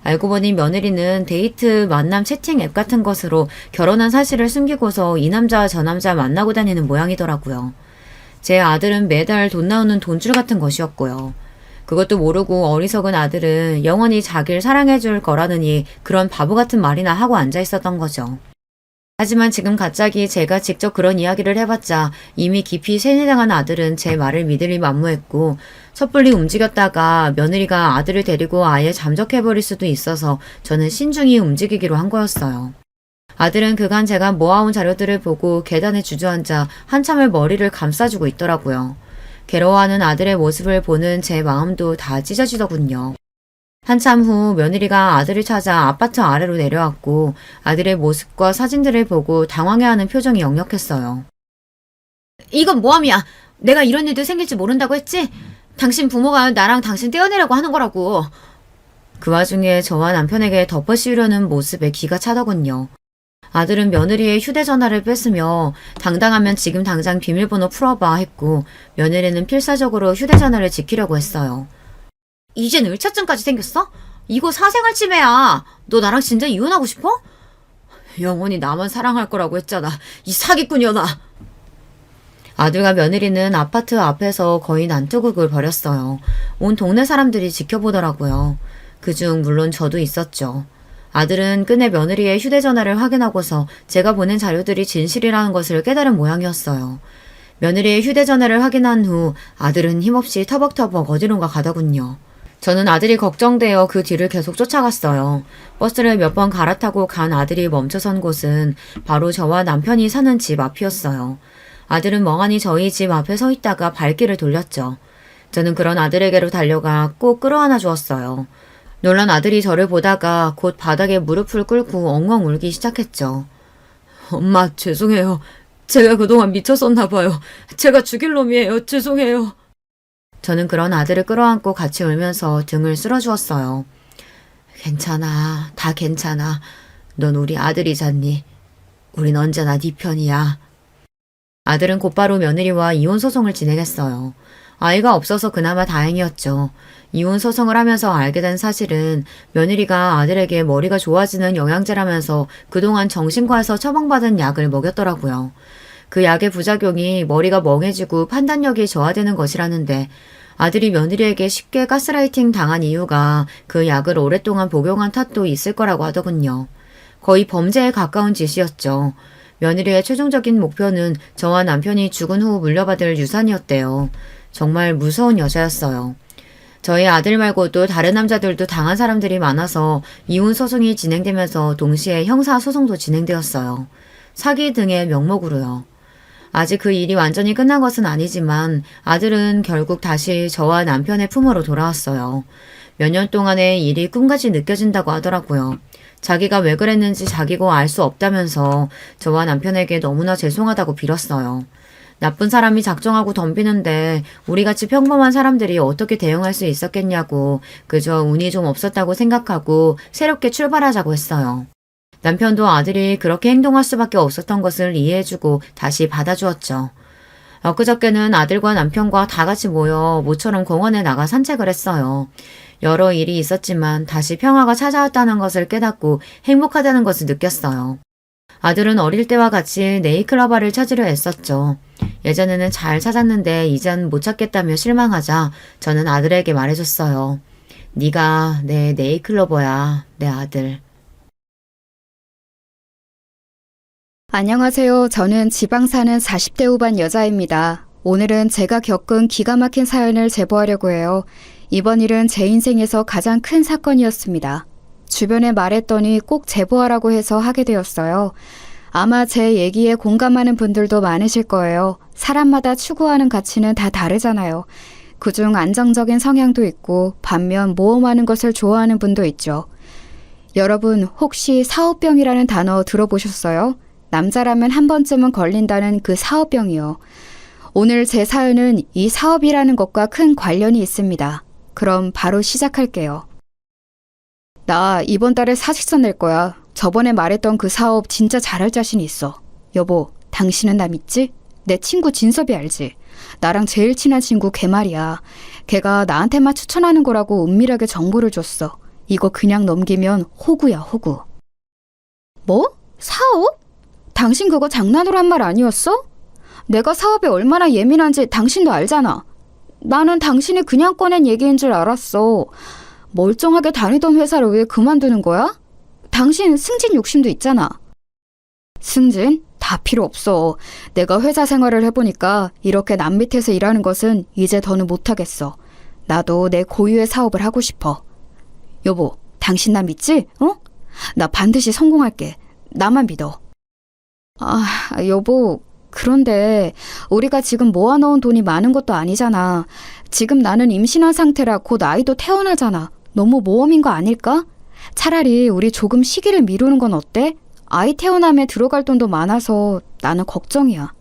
알고 보니 며느리는 데이트 만남 채팅 앱 같은 것으로 결혼한 사실을 숨기고서 이 남자 저 남자 만나고 다니는 모양이더라고요. 제 아들은 매달 돈 나오는 돈줄 같은 것이었고요. 그것도 모르고 어리석은 아들은 영원히 자기를 사랑해줄 거라느니 그런 바보 같은 말이나 하고 앉아 있었던 거죠. 하지만 지금 갑자기 제가 직접 그런 이야기를 해봤자 이미 깊이 세뇌당한 아들은 제 말을 믿으리 만무했고 섣불리 움직였다가 며느리가 아들을 데리고 아예 잠적해버릴 수도 있어서 저는 신중히 움직이기로 한 거였어요. 아들은 그간 제가 모아온 자료들을 보고 계단에 주저앉아 한참을 머리를 감싸주고 있더라고요. 괴로워하는 아들의 모습을 보는 제 마음도 다 찢어지더군요. 한참 후 며느리가 아들을 찾아 아파트 아래로 내려왔고 아들의 모습과 사진들을 보고 당황해하는 표정이 역력했어요. 이건 모함이야. 내가 이런 일도 생길지 모른다고 했지? 당신 부모가 나랑 당신 떼어내려고 하는 거라고. 그 와중에 저와 남편에게 덮어씌우려는 모습에 기가 차더군요. 아들은 며느리의 휴대전화를 뺐으며 당당하면 지금 당장 비밀번호 풀어봐 했고 며느리는 필사적으로 휴대전화를 지키려고 했어요. 이젠 을차증까지 생겼어? 이거 사생활 침해야. 너 나랑 진짜 이혼하고 싶어? 영원히 나만 사랑할 거라고 했잖아. 이 사기꾼이여나. 아들과 며느리는 아파트 앞에서 거의 난투극을 벌였어요. 온 동네 사람들이 지켜보더라고요. 그중 물론 저도 있었죠. 아들은 끝내 며느리의 휴대전화를 확인하고서 제가 보낸 자료들이 진실이라는 것을 깨달은 모양이었어요. 며느리의 휴대전화를 확인한 후 아들은 힘없이 터벅터벅 어디론가 가더군요. 저는 아들이 걱정되어 그 뒤를 계속 쫓아갔어요. 버스를 몇 번 갈아타고 간 아들이 멈춰선 곳은 바로 저와 남편이 사는 집 앞이었어요. 아들은 멍하니 저희 집 앞에 서 있다가 발길을 돌렸죠. 저는 그런 아들에게로 달려가 꼭 끌어안아 주었어요. 놀란 아들이 저를 보다가 곧 바닥에 무릎을 꿇고 엉엉 울기 시작했죠. 엄마, 죄송해요. 제가 그동안 미쳤었나 봐요. 제가 죽일 놈이에요. 죄송해요. 저는 그런 아들을 끌어안고 같이 울면서 등을 쓸어주었어요. 괜찮아. 다 괜찮아. 넌 우리 아들이잖니. 우린 언제나 네 편이야. 아들은 곧바로 며느리와 이혼 소송을 진행했어요. 아이가 없어서 그나마 다행이었죠. 이혼 소송을 하면서 알게 된 사실은 며느리가 아들에게 머리가 좋아지는 영양제라면서 그동안 정신과에서 처방받은 약을 먹였더라고요. 그 약의 부작용이 머리가 멍해지고 판단력이 저하되는 것이라는데 아들이 며느리에게 쉽게 가스라이팅 당한 이유가 그 약을 오랫동안 복용한 탓도 있을 거라고 하더군요. 거의 범죄에 가까운 짓이었죠. 며느리의 최종적인 목표는 저와 남편이 죽은 후 물려받을 유산이었대요. 정말 무서운 여자였어요. 저희 아들 말고도 다른 남자들도 당한 사람들이 많아서 이혼 소송이 진행되면서 동시에 형사 소송도 진행되었어요. 사기 등의 명목으로요. 아직 그 일이 완전히 끝난 것은 아니지만 아들은 결국 다시 저와 남편의 품으로 돌아왔어요. 몇 년 동안의 일이 꿈같이 느껴진다고 하더라고요. 자기가 왜 그랬는지 자기고 알 수 없다면서 저와 남편에게 너무나 죄송하다고 빌었어요. 나쁜 사람이 작정하고 덤비는데 우리같이 평범한 사람들이 어떻게 대응할 수 있었겠냐고 그저 운이 좀 없었다고 생각하고 새롭게 출발하자고 했어요. 남편도 아들이 그렇게 행동할 수밖에 없었던 것을 이해해주고 다시 받아주었죠. 엊그저께는 아들과 남편과 다 같이 모여 모처럼 공원에 나가 산책을 했어요. 여러 일이 있었지만 다시 평화가 찾아왔다는 것을 깨닫고 행복하다는 것을 느꼈어요. 아들은 어릴 때와 같이 네이클로바를 찾으려 애썼죠. 예전에는 잘 찾았는데 이젠 못 찾겠다며 실망하자 저는 아들에게 말해줬어요. 네가 내 네이클로버야, 내 아들. 안녕하세요. 저는 지방 사는 40대 후반 여자입니다. 오늘은 제가 겪은 기가 막힌 사연을 제보하려고 해요. 이번 일은 제 인생에서 가장 큰 사건이었습니다. 주변에 말했더니 꼭 제보하라고 해서 하게 되었어요. 아마 제 얘기에 공감하는 분들도 많으실 거예요. 사람마다 추구하는 가치는 다 다르잖아요. 그중 안정적인 성향도 있고 반면 모험하는 것을 좋아하는 분도 있죠. 여러분 혹시 사업병이라는 단어 들어보셨어요? 남자라면 한 번쯤은 걸린다는 그 사업병이요. 오늘 제 사연은 이 사업이라는 것과 큰 관련이 있습니다. 그럼 바로 시작할게요. 나 이번 달에 사직서 낼 거야. 저번에 말했던 그 사업 진짜 잘할 자신 있어. 여보, 당신은 나 믿지? 내 친구 진섭이 알지? 나랑 제일 친한 친구 걔 말이야. 걔가 나한테만 추천하는 거라고 은밀하게 정보를 줬어. 이거 그냥 넘기면 호구야, 호구. 뭐? 사업? 당신 그거 장난으로 한 말 아니었어? 내가 사업에 얼마나 예민한지 당신도 알잖아. 나는 당신이 그냥 꺼낸 얘기인 줄 알았어. 멀쩡하게 다니던 회사를 왜 그만두는 거야? 당신 승진 욕심도 있잖아. 승진? 다 필요 없어. 내가 회사 생활을 해보니까 이렇게 남 밑에서 일하는 것은 이제 더는 못하겠어. 나도 내 고유의 사업을 하고 싶어. 여보, 당신 나 믿지? 어? 나 반드시 성공할게. 나만 믿어. 여보, 그런데 우리가 지금 모아놓은 돈이 많은 것도 아니잖아. 지금 나는 임신한 상태라 곧 아이도 태어나잖아. 너무 모험인 거 아닐까? 차라리 우리 조금 시기를 미루는 건 어때? 아이 태어나면 들어갈 돈도 많아서 나는 걱정이야.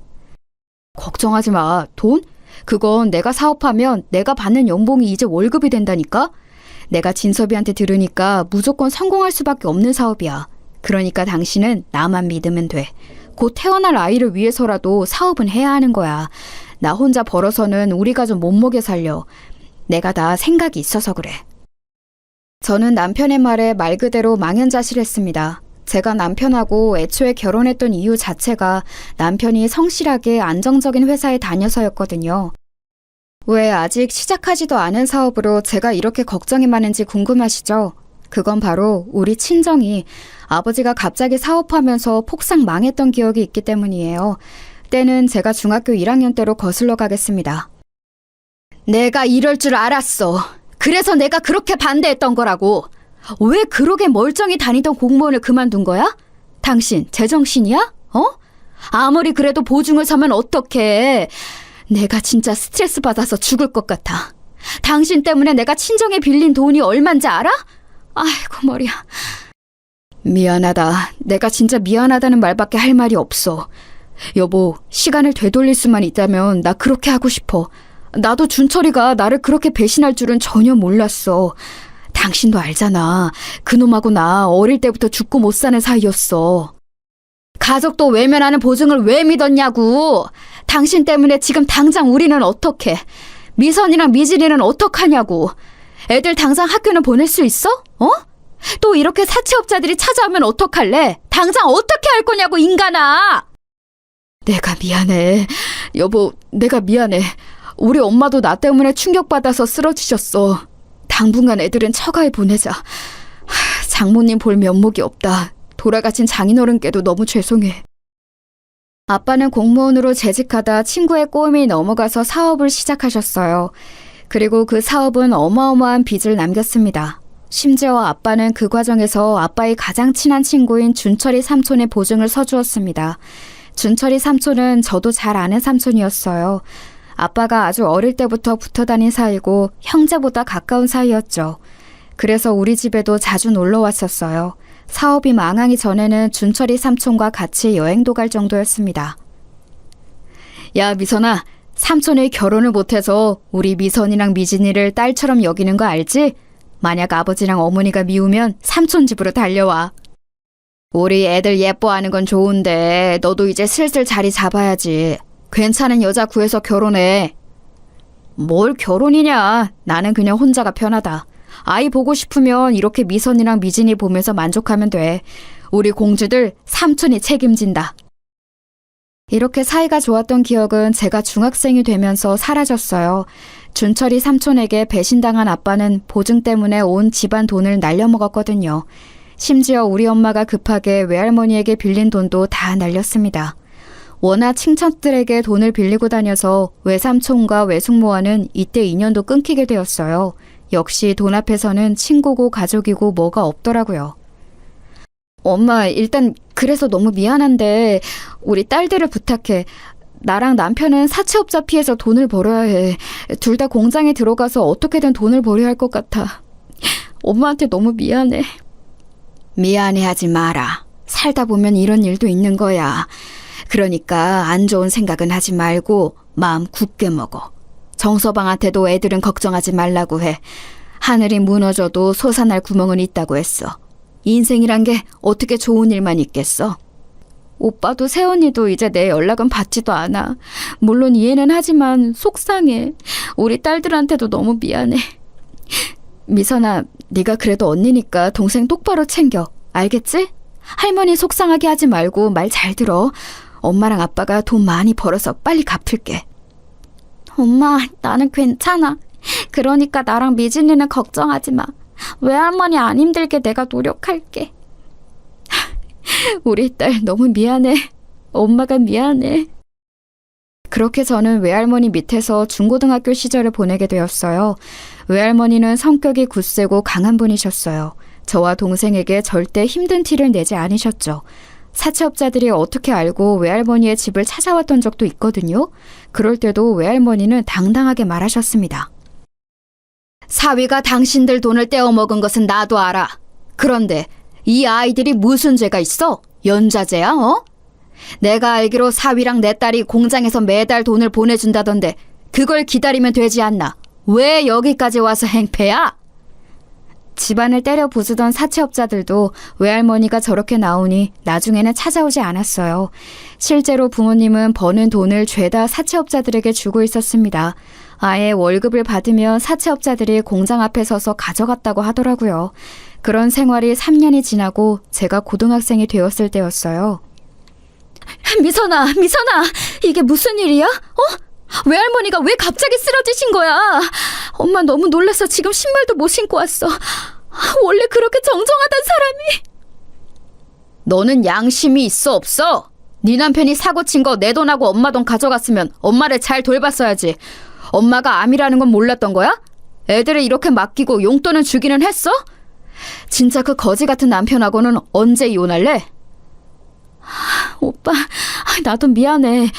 걱정하지 마. 돈? 그건 내가 사업하면 내가 받는 연봉이 이제 월급이 된다니까? 내가 진섭이한테 들으니까 무조건 성공할 수밖에 없는 사업이야. 그러니까 당신은 나만 믿으면 돼. 곧 태어날 아이를 위해서라도 사업은 해야 하는 거야. 나 혼자 벌어서는 우리 가족 못 먹여 살려. 내가 다 생각이 있어서 그래. 저는 남편의 말에 말 그대로 망연자실했습니다. 제가 남편하고 애초에 결혼했던 이유 자체가 남편이 성실하게 안정적인 회사에 다녀서였거든요. 왜 아직 시작하지도 않은 사업으로 제가 이렇게 걱정이 많은지 궁금하시죠? 그건 바로 우리 친정이 아버지가 갑자기 사업하면서 폭삭 망했던 기억이 있기 때문이에요. 때는 제가 중학교 1학년 때로 거슬러 가겠습니다. 내가 이럴 줄 알았어. 그래서 내가 그렇게 반대했던 거라고. 왜 그러게 멀쩡히 다니던 공무원을 그만둔 거야? 당신 제정신이야? 어? 아무리 그래도 보증을 서면 어떡해. 내가 진짜 스트레스 받아서 죽을 것 같아. 당신 때문에 내가 친정에 빌린 돈이 얼만지 알아? 아이고 머리야. 미안하다. 내가 진짜 미안하다는 말밖에 할 말이 없어. 여보, 시간을 되돌릴 수만 있다면 나 그렇게 하고 싶어. 나도 준철이가 나를 그렇게 배신할 줄은 전혀 몰랐어. 당신도 알잖아. 그놈하고 나 어릴 때부터 죽고 못 사는 사이였어. 가족도 외면하는 보증을 왜 믿었냐고. 당신 때문에 지금 당장 우리는 어떡해. 미선이랑 미진이는 어떡하냐고. 애들 당장 학교는 보낼 수 있어? 어? 또 이렇게 사채업자들이 찾아오면 어떡할래? 당장 어떻게 할 거냐고 인간아. 내가 미안해. 여보, 내가 미안해. 우리 엄마도 나 때문에 충격받아서 쓰러지셨어. 당분간 애들은 처가에 보내자. 장모님 볼 면목이 없다. 돌아가신 장인어른께도 너무 죄송해. 아빠는 공무원으로 재직하다 친구의 꼬임이 넘어가서 사업을 시작하셨어요. 그리고 그 사업은 어마어마한 빚을 남겼습니다. 심지어 아빠는 그 과정에서 아빠의 가장 친한 친구인 준철이 삼촌의 보증을 서주었습니다. 준철이 삼촌은 저도 잘 아는 삼촌이었어요. 아빠가 아주 어릴 때부터 붙어 다닌 사이고 형제보다 가까운 사이였죠. 그래서 우리 집에도 자주 놀러 왔었어요. 사업이 망하기 전에는 준철이 삼촌과 같이 여행도 갈 정도였습니다. 야, 미선아, 삼촌이 결혼을 못해서 우리 미선이랑 미진이를 딸처럼 여기는 거 알지? 만약 아버지랑 어머니가 미우면 삼촌 집으로 달려와. 우리 애들 예뻐하는 건 좋은데 너도 이제 슬슬 자리 잡아야지. 괜찮은 여자 구해서 결혼해. 뭘 결혼이냐. 나는 그냥 혼자가 편하다. 아이 보고 싶으면 이렇게 미선이랑 미진이 보면서 만족하면 돼. 우리 공주들 삼촌이 책임진다. 이렇게 사이가 좋았던 기억은 제가 중학생이 되면서 사라졌어요. 준철이 삼촌에게 배신당한 아빠는 보증 때문에 온 집안 돈을 날려먹었거든요. 심지어 우리 엄마가 급하게 외할머니에게 빌린 돈도 다 날렸습니다. 워낙 친척들에게 돈을 빌리고 다녀서 외삼촌과 외숙모와는 이때 인연도 끊기게 되었어요. 역시 돈 앞에서는 친구고 가족이고 뭐가 없더라고요. 엄마, 일단 그래서 너무 미안한데 우리 딸들을 부탁해. 나랑 남편은 사채업자 피해서 돈을 벌어야 해. 둘 다 공장에 들어가서 어떻게든 돈을 벌여야 할 것 같아. 엄마한테 너무 미안해. 미안해하지 마라. 살다 보면 이런 일도 있는 거야. 그러니까 안 좋은 생각은 하지 말고 마음 굳게 먹어. 정서방한테도 애들은 걱정하지 말라고 해. 하늘이 무너져도 솟아날 구멍은 있다고 했어. 인생이란 게 어떻게 좋은 일만 있겠어? 오빠도 세연이도 이제 내 연락은 받지도 않아. 물론 이해는 하지만 속상해. 우리 딸들한테도 너무 미안해. 미선아, 네가 그래도 언니니까 동생 똑바로 챙겨. 알겠지? 할머니 속상하게 하지 말고 말 잘 들어. 엄마랑 아빠가 돈 많이 벌어서 빨리 갚을게. 엄마, 나는 괜찮아. 그러니까 나랑 미진이는 걱정하지 마. 외할머니 안 힘들게 내가 노력할게. 우리 딸 너무 미안해. 엄마가 미안해. 그렇게 저는 외할머니 밑에서 중고등학교 시절을 보내게 되었어요. 외할머니는 성격이 굳세고 강한 분이셨어요. 저와 동생에게 절대 힘든 티를 내지 않으셨죠. 사채업자들이 어떻게 알고 외할머니의 집을 찾아왔던 적도 있거든요. 그럴 때도 외할머니는 당당하게 말하셨습니다. 사위가 당신들 돈을 떼어먹은 것은 나도 알아. 그런데 이 아이들이 무슨 죄가 있어? 연좌제야, 어? 내가 알기로 사위랑 내 딸이 공장에서 매달 돈을 보내준다던데 그걸 기다리면 되지 않나? 왜 여기까지 와서 행패야? 집안을 때려 부수던 사채업자들도 외할머니가 저렇게 나오니 나중에는 찾아오지 않았어요. 실제로 부모님은 버는 돈을 죄다 사채업자들에게 주고 있었습니다. 아예 월급을 받으면 사채업자들이 공장 앞에 서서 가져갔다고 하더라고요. 그런 생활이 3년이 지나고 제가 고등학생이 되었을 때였어요. 미선아, 이게 무슨 일이야? 외할머니가 왜 갑자기 쓰러지신 거야? 엄마 너무 놀라서 지금 신발도 못 신고 왔어. 원래 그렇게 정정하던 사람이. 너는 양심이 있어 없어? 네 남편이 사고 친 거 내 돈하고 엄마 돈 가져갔으면 엄마를 잘 돌봤어야지. 엄마가 암이라는 건 몰랐던 거야? 애들을 이렇게 맡기고 용돈은 주기는 했어? 진짜 그 거지 같은 남편하고는 언제 이혼할래? 오빠, 나도 미안해.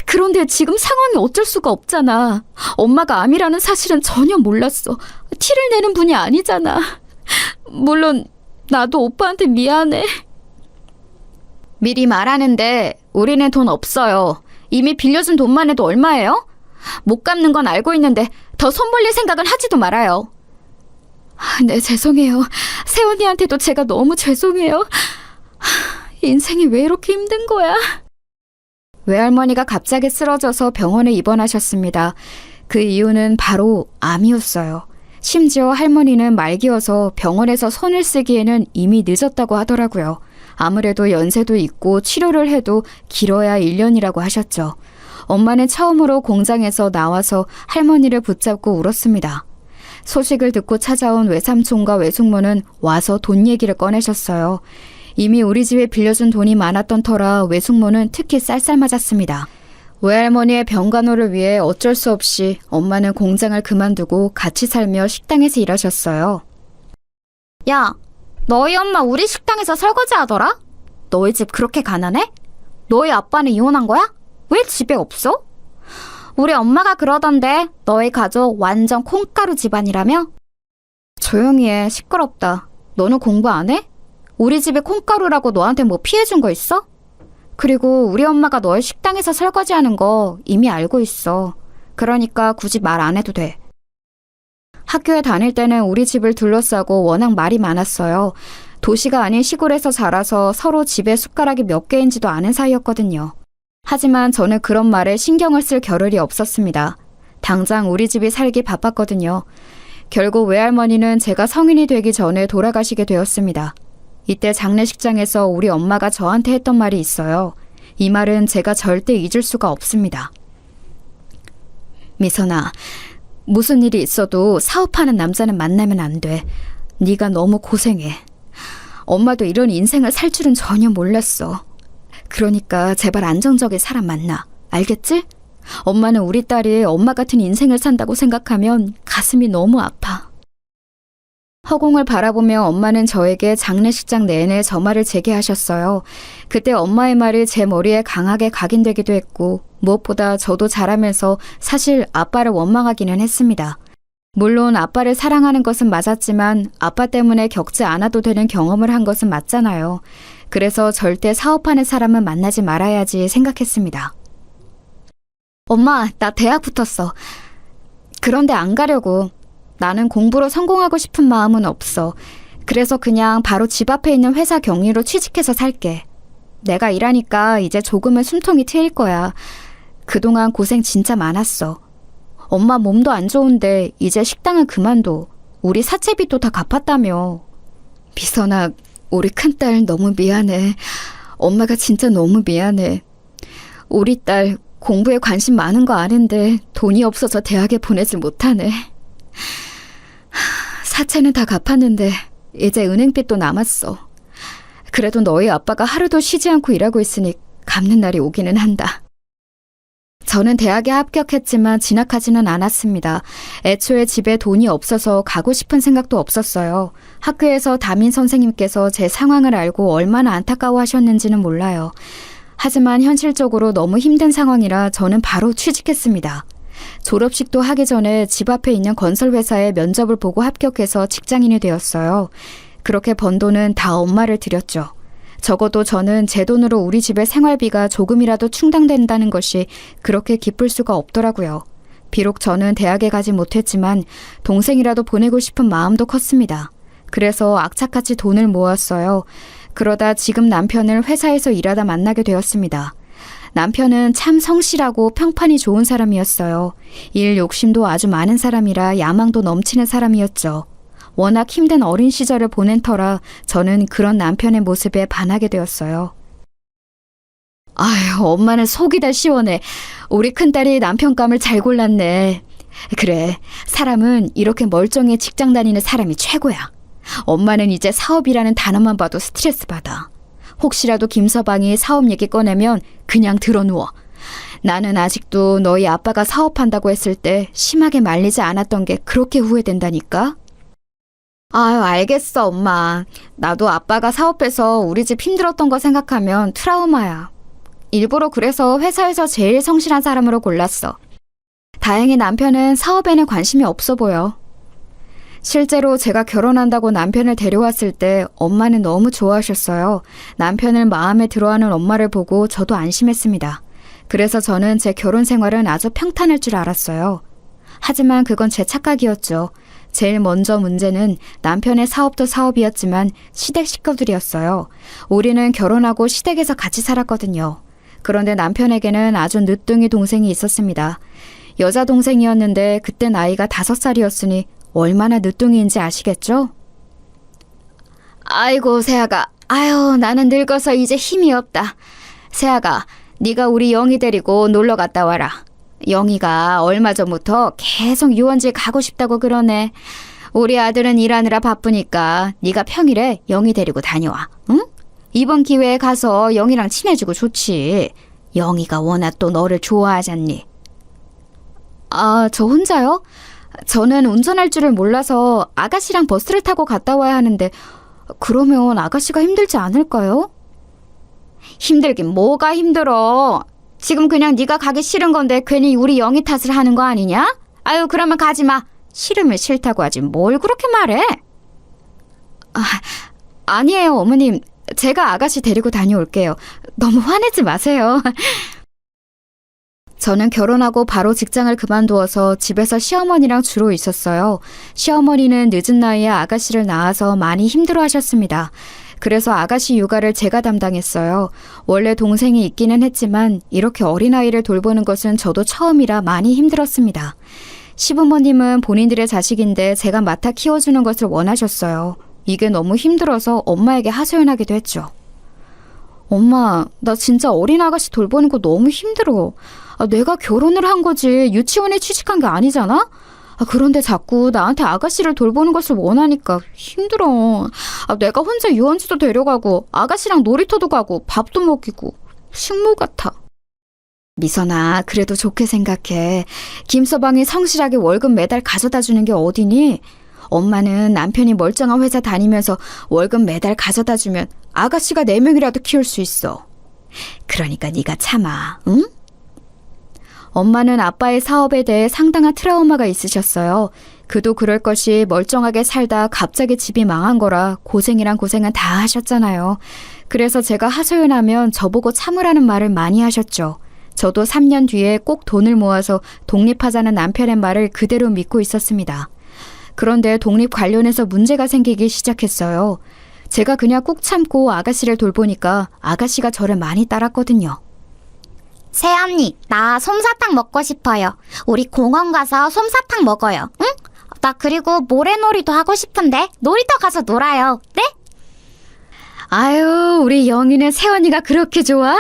그런데 지금 상황이 어쩔 수가 없잖아. 엄마가 암이라는 사실은 전혀 몰랐어. 티를 내는 분이 아니잖아. 물론 나도 오빠한테 미안해. 미리 말하는데 우리는 돈 없어요. 이미 빌려준 돈만 해도 얼마예요? 못 갚는 건 알고 있는데 더 손 벌릴 생각은 하지도 말아요. 네, 죄송해요. 세연이한테도 제가 너무 죄송해요. 인생이 왜 이렇게 힘든 거야? 외할머니가 갑자기 쓰러져서 병원에 입원하셨습니다. 그 이유는 바로 암이었어요. 심지어 할머니는 말기여서 병원에서 손을 쓰기에는 이미 늦었다고 하더라고요. 아무래도 연세도 있고 치료를 해도 길어야 1년이라고 하셨죠. 엄마는 처음으로 공장에서 나와서 할머니를 붙잡고 울었습니다. 소식을 듣고 찾아온 외삼촌과 외숙모는 와서 돈 얘기를 꺼내셨어요. 이미 우리 집에 빌려준 돈이 많았던 터라 외숙모는 특히 쌀쌀맞았습니다. 외할머니의 병간호를 위해 어쩔 수 없이 엄마는 공장을 그만두고 같이 살며 식당에서 일하셨어요. 야, 너희 엄마 우리 식당에서 설거지 하더라? 너희 집 그렇게 가난해? 너희 아빠는 이혼한 거야? 왜 집에 없어? 우리 엄마가 그러던데 너희 가족 완전 콩가루 집안이라며? 조용히 해. 시끄럽다. 너는 공부 안 해? 우리 집에 콩가루라고 너한테 뭐 피해준 거 있어? 그리고 우리 엄마가 너희 식당에서 설거지하는 거 이미 알고 있어. 그러니까 굳이 말 안 해도 돼. 학교에 다닐 때는 우리 집을 둘러싸고 워낙 말이 많았어요. 도시가 아닌 시골에서 자라서 서로 집에 숟가락이 몇 개인지도 아는 사이였거든요. 하지만 저는 그런 말에 신경을 쓸 겨를이 없었습니다. 당장 우리 집이 살기 바빴거든요. 결국 외할머니는 제가 성인이 되기 전에 돌아가시게 되었습니다. 이때 장례식장에서 우리 엄마가 저한테 했던 말이 있어요. 이 말은 제가 절대 잊을 수가 없습니다. 미선아, 무슨 일이 있어도 사업하는 남자는 만나면 안 돼. 네가 너무 고생해. 엄마도 이런 인생을 살 줄은 전혀 몰랐어. 그러니까 제발 안정적인 사람 만나. 알겠지? 엄마는 우리 딸이 엄마 같은 인생을 산다고 생각하면 가슴이 너무 아파. 허공을 바라보며 엄마는 저에게 장례식장 내내 저 말을 재개하셨어요. 그때 엄마의 말이 제 머리에 강하게 각인되기도 했고 무엇보다 저도 자라면서 사실 아빠를 원망하기는 했습니다. 물론 아빠를 사랑하는 것은 맞았지만 아빠 때문에 겪지 않아도 되는 경험을 한 것은 맞잖아요. 그래서 절대 사업하는 사람은 만나지 말아야지 생각했습니다. 엄마, 나 대학 붙었어. 그런데 안 가려고. 나는 공부로 성공하고 싶은 마음은 없어. 그래서 그냥 바로 집 앞에 있는 회사 경리로 취직해서 살게. 내가 일하니까 이제 조금은 숨통이 트일 거야. 그동안 고생 진짜 많았어. 엄마 몸도 안 좋은데 이제 식당은 그만둬. 우리 사채빚도 다 갚았다며. 미선아, 우리 큰딸 너무 미안해. 엄마가 진짜 너무 미안해. 우리 딸 공부에 관심 많은 거 아는데 돈이 없어서 대학에 보내질 못하네. 사채는 다 갚았는데 이제 은행빚도 남았어. 그래도 너희 아빠가 하루도 쉬지 않고 일하고 있으니 갚는 날이 오기는 한다. 저는 대학에 합격했지만 진학하지는 않았습니다. 애초에 집에 돈이 없어서 가고 싶은 생각도 없었어요. 학교에서 담임 선생님께서 제 상황을 알고 얼마나 안타까워하셨는지는 몰라요. 하지만 현실적으로 너무 힘든 상황이라 저는 바로 취직했습니다. 졸업식도 하기 전에 집 앞에 있는 건설회사에 면접을 보고 합격해서 직장인이 되었어요. 그렇게 번 돈은 다 엄마를 드렸죠. 적어도 저는 제 돈으로 우리 집의 생활비가 조금이라도 충당된다는 것이 그렇게 기쁠 수가 없더라고요. 비록 저는 대학에 가지 못했지만 동생이라도 보내고 싶은 마음도 컸습니다. 그래서 악착같이 돈을 모았어요. 그러다 지금 남편을 회사에서 일하다 만나게 되었습니다. 남편은 참 성실하고 평판이 좋은 사람이었어요. 일 욕심도 아주 많은 사람이라 야망도 넘치는 사람이었죠. 워낙 힘든 어린 시절을 보낸 터라 저는 그런 남편의 모습에 반하게 되었어요. 아휴, 엄마는 속이 다 시원해. 우리 큰딸이 남편감을 잘 골랐네. 그래, 사람은 이렇게 멀쩡히 직장 다니는 사람이 최고야. 엄마는 이제 사업이라는 단어만 봐도 스트레스 받아. 혹시라도 김서방이 사업 얘기 꺼내면 그냥 들어누워. 나는 아직도 너희 아빠가 사업한다고 했을 때 심하게 말리지 않았던 게 그렇게 후회된다니까? 아유, 알겠어, 엄마. 나도 아빠가 사업해서 우리 집 힘들었던 거 생각하면 트라우마야. 일부러 그래서 회사에서 제일 성실한 사람으로 골랐어. 다행히 남편은 사업에는 관심이 없어 보여. 실제로 제가 결혼한다고 남편을 데려왔을 때 엄마는 너무 좋아하셨어요. 남편을 마음에 들어하는 엄마를 보고 저도 안심했습니다. 그래서 저는 제 결혼 생활은 아주 평탄할 줄 알았어요. 하지만 그건 제 착각이었죠. 제일 먼저 문제는 남편의 사업도 사업이었지만 시댁 식구들이었어요. 우리는 결혼하고 시댁에서 같이 살았거든요. 그런데 남편에게는 아주 늦둥이 동생이 있었습니다. 여자 동생이었는데 그때 나이가 5살이었으니 얼마나 늦둥이인지 아시겠죠? 아이고, 세아가. 아유, 나는 늙어서 이제 힘이 없다. 세아가, 네가 우리 영희 데리고 놀러 갔다 와라. 영희가 얼마 전부터 계속 유원지에 가고 싶다고 그러네. 우리 아들은 일하느라 바쁘니까 네가 평일에 영희 데리고 다녀와. 응? 이번 기회에 가서 영희랑 친해지고 좋지. 영희가 워낙 또 너를 좋아하잖니. 아, 저 혼자요? 저는 운전할 줄을 몰라서 아가씨랑 버스를 타고 갔다 와야 하는데 그러면 아가씨가 힘들지 않을까요? 힘들긴 뭐가 힘들어. 지금 그냥 네가 가기 싫은 건데 괜히 우리 영희 탓을 하는 거 아니냐? 아유, 그러면 가지 마. 싫으면 싫다고 하지 뭘 그렇게 말해? 아니에요, 어머님. 제가 아가씨 데리고 다녀올게요. 너무 화내지 마세요. 저는 결혼하고 바로 직장을 그만두어서 집에서 시어머니랑 주로 있었어요. 시어머니는 늦은 나이에 아가씨를 낳아서 많이 힘들어하셨습니다. 그래서 아가씨 육아를 제가 담당했어요. 원래 동생이 있기는 했지만 이렇게 어린아이를 돌보는 것은 저도 처음이라 많이 힘들었습니다. 시부모님은 본인들의 자식인데 제가 맡아 키워주는 것을 원하셨어요. 이게 너무 힘들어서 엄마에게 하소연하기도 했죠. 엄마, 나 진짜 어린 아가씨 돌보는 거 너무 힘들어. 내가 결혼을 한 거지 유치원에 취직한 게 아니잖아? 그런데 자꾸 나한테 아가씨를 돌보는 것을 원하니까 힘들어. 내가 혼자 유원지도 데려가고 아가씨랑 놀이터도 가고 밥도 먹이고 식모 같아. 미선아, 그래도 좋게 생각해. 김서방이 성실하게 월급 매달 가져다 주는 게 어디니? 엄마는 남편이 멀쩡한 회사 다니면서 월급 매달 가져다 주면 아가씨가 4명이라도 키울 수 있어. 그러니까 네가 참아, 응? 엄마는 아빠의 사업에 대해 상당한 트라우마가 있으셨어요. 그도 그럴 것이 멀쩡하게 살다 갑자기 집이 망한 거라 고생이란 고생은 다 하셨잖아요. 그래서 제가 하소연하면 저보고 참으라는 말을 많이 하셨죠. 저도 3년 뒤에 꼭 돈을 모아서 독립하자는 남편의 말을 그대로 믿고 있었습니다. 그런데 독립 관련해서 문제가 생기기 시작했어요. 제가 그냥 꾹 참고 아가씨를 돌보니까 아가씨가 저를 많이 따랐거든요. 새언니, 나 솜사탕 먹고 싶어요. 우리 공원 가서 솜사탕 먹어요. 응? 나 그리고 모래놀이도 하고 싶은데 놀이터 가서 놀아요. 네? 아유, 우리 영희는 새언니가 그렇게 좋아?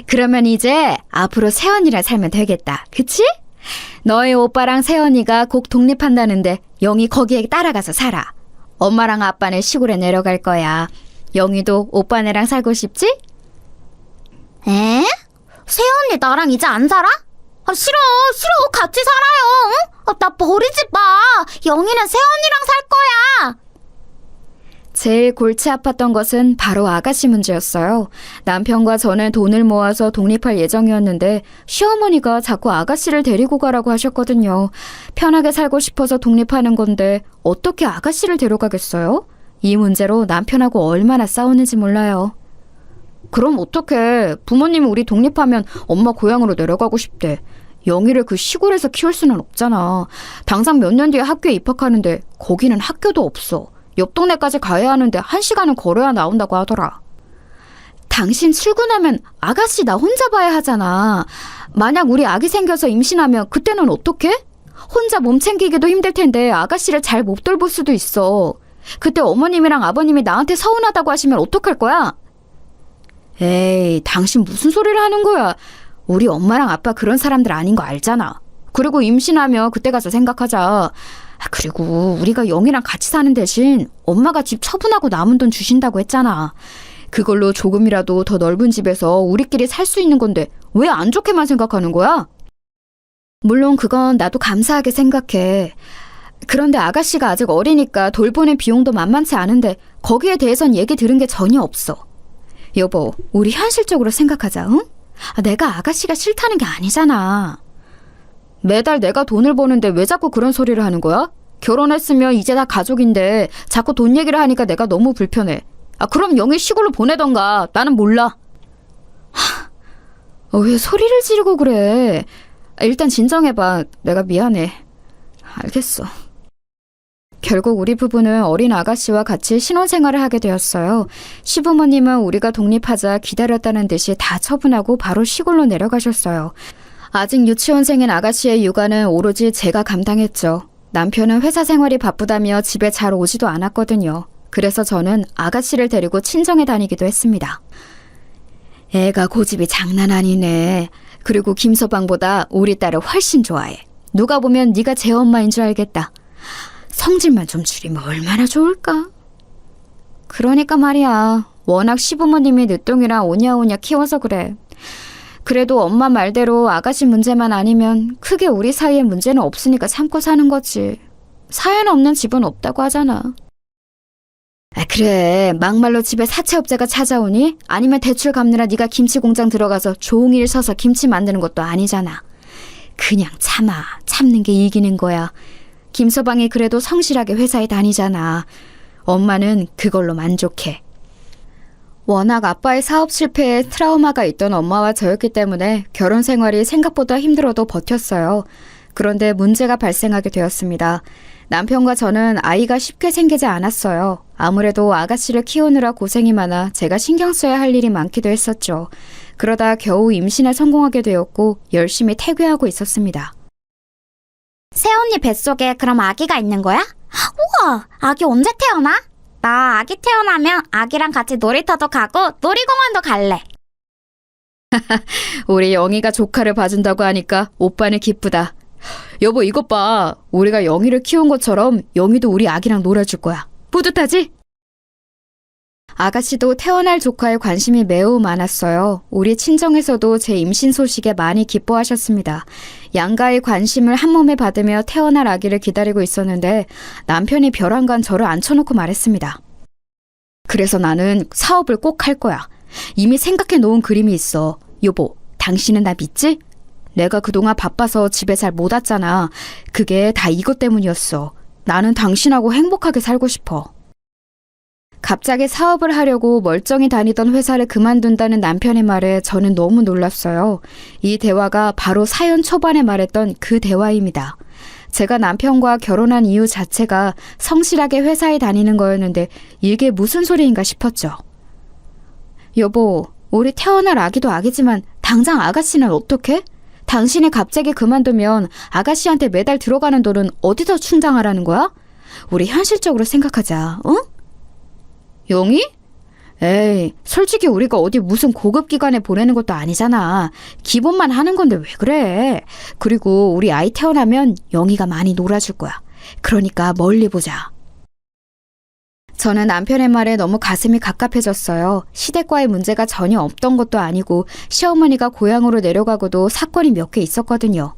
그러면 이제 앞으로 새언니랑 살면 되겠다. 그치? 너희 오빠랑 새언니가 곧 독립한다는데 영희 거기에 따라가서 살아. 엄마랑 아빠는 시골에 내려갈 거야. 영희도 오빠네랑 살고 싶지? 에? 새언니 나랑 이제 안 살아? 싫어. 같이 살아요. 응? 나 버리지 마. 영희는 새언니랑 살 거야. 제일 골치 아팠던 것은 바로 아가씨 문제였어요. 남편과 저는 돈을 모아서 독립할 예정이었는데 시어머니가 자꾸 아가씨를 데리고 가라고 하셨거든요. 편하게 살고 싶어서 독립하는 건데 어떻게 아가씨를 데려가겠어요? 이 문제로 남편하고 얼마나 싸웠는지 몰라요. 그럼 어떡해. 부모님이 우리 독립하면 엄마 고향으로 내려가고 싶대. 영희를 그 시골에서 키울 수는 없잖아. 당장 몇 년 뒤에 학교에 입학하는데 거기는 학교도 없어. 옆 동네까지 가야 하는데 1시간은 걸어야 나온다고 하더라. 당신 출근하면 아가씨 나 혼자 봐야 하잖아. 만약 우리 아기 생겨서 임신하면 그때는 어떡해? 혼자 몸 챙기기도 힘들 텐데 아가씨를 잘 못 돌볼 수도 있어. 그때 어머님이랑 아버님이 나한테 서운하다고 하시면 어떡할 거야? 에이, 당신 무슨 소리를 하는 거야. 우리 엄마랑 아빠 그런 사람들 아닌 거 알잖아. 그리고 임신하면 그때 가서 생각하자. 그리고 우리가 영희랑 같이 사는 대신 엄마가 집 처분하고 남은 돈 주신다고 했잖아. 그걸로 조금이라도 더 넓은 집에서 우리끼리 살 수 있는 건데 왜 안 좋게만 생각하는 거야? 물론 그건 나도 감사하게 생각해. 그런데 아가씨가 아직 어리니까 돌보는 비용도 만만치 않은데 거기에 대해선 얘기 들은 게 전혀 없어. 여보, 우리 현실적으로 생각하자, 응? 내가 아가씨가 싫다는 게 아니잖아. 매달 내가 돈을 버는데 왜 자꾸 그런 소리를 하는 거야? 결혼했으면 이제 다 가족인데 자꾸 돈 얘기를 하니까 내가 너무 불편해. 그럼 영희 시골로 보내던가. 나는 몰라. 왜 소리를 지르고 그래? 일단 진정해봐. 내가 미안해. 알겠어. 결국 우리 부부는 어린 아가씨와 같이 신혼생활을 하게 되었어요. 시부모님은 우리가 독립하자 기다렸다는 듯이 다 처분하고 바로 시골로 내려가셨어요. 아직 유치원생인 아가씨의 육아는 오로지 제가 감당했죠. 남편은 회사 생활이 바쁘다며 집에 잘 오지도 않았거든요. 그래서 저는 아가씨를 데리고 친정에 다니기도 했습니다. 애가 고집이 장난 아니네. 그리고 김서방보다 우리 딸을 훨씬 좋아해. 누가 보면 네가 제 엄마인 줄 알겠다. 성질만 좀 줄이면 얼마나 좋을까? 그러니까 말이야. 워낙 시부모님이 늦둥이라 오냐오냐 키워서 그래. 그래도 엄마 말대로 아가씨 문제만 아니면 크게 우리 사이에 문제는 없으니까 참고 사는 거지. 사연 없는 집은 없다고 하잖아. 그래, 막말로 집에 사채업자가 찾아오니? 아니면 대출 갚느라 네가 김치 공장 들어가서 종일 서서 김치 만드는 것도 아니잖아. 그냥 참아. 참는 게 이기는 거야. 김서방이 그래도 성실하게 회사에 다니잖아. 엄마는 그걸로 만족해. 워낙 아빠의 사업 실패에 트라우마가 있던 엄마와 저였기 때문에 결혼 생활이 생각보다 힘들어도 버텼어요. 그런데 문제가 발생하게 되었습니다. 남편과 저는 아이가 쉽게 생기지 않았어요. 아무래도 아가씨를 키우느라 고생이 많아 제가 신경 써야 할 일이 많기도 했었죠. 그러다 겨우 임신에 성공하게 되었고 열심히 태교하고 있었습니다. 새언니 뱃속에 그럼 아기가 있는 거야? 우와, 아기 언제 태어나? 나 아기 태어나면 아기랑 같이 놀이터도 가고 놀이공원도 갈래. 우리 영희가 조카를 봐준다고 하니까 오빠는 기쁘다. 여보, 이것 봐. 우리가 영희를 키운 것처럼 영희도 우리 아기랑 놀아줄 거야. 뿌듯하지? 아가씨도 태어날 조카에 관심이 매우 많았어요. 우리 친정에서도 제 임신 소식에 많이 기뻐하셨습니다. 양가의 관심을 한 몸에 받으며 태어날 아기를 기다리고 있었는데 남편이 벼랑간 저를 앉혀놓고 말했습니다. 그래서 나는 사업을 꼭 할 거야. 이미 생각해 놓은 그림이 있어. 여보, 당신은 나 믿지? 내가 그동안 바빠서 집에 잘 못 왔잖아. 그게 다 이것 때문이었어. 나는 당신하고 행복하게 살고 싶어. 갑자기 사업을 하려고 멀쩡히 다니던 회사를 그만둔다는 남편의 말에 저는 너무 놀랐어요. 이 대화가 바로 사연 초반에 말했던 그 대화입니다. 제가 남편과 결혼한 이유 자체가 성실하게 회사에 다니는 거였는데 이게 무슨 소리인가 싶었죠. 여보, 우리 태어날 아기도 아기지만 당장 아가씨는 어떡해? 당신이 갑자기 그만두면 아가씨한테 매달 들어가는 돈은 어디서 충당하라는 거야? 우리 현실적으로 생각하자, 응? 영희? 에이, 솔직히 우리가 어디 무슨 고급 기관에 보내는 것도 아니잖아. 기본만 하는 건데 왜 그래? 그리고 우리 아이 태어나면 영희가 많이 놀아줄 거야. 그러니까 멀리 보자. 저는 남편의 말에 너무 가슴이 갑갑해졌어요. 시댁과의 문제가 전혀 없던 것도 아니고 시어머니가 고향으로 내려가고도 사건이 몇 개 있었거든요.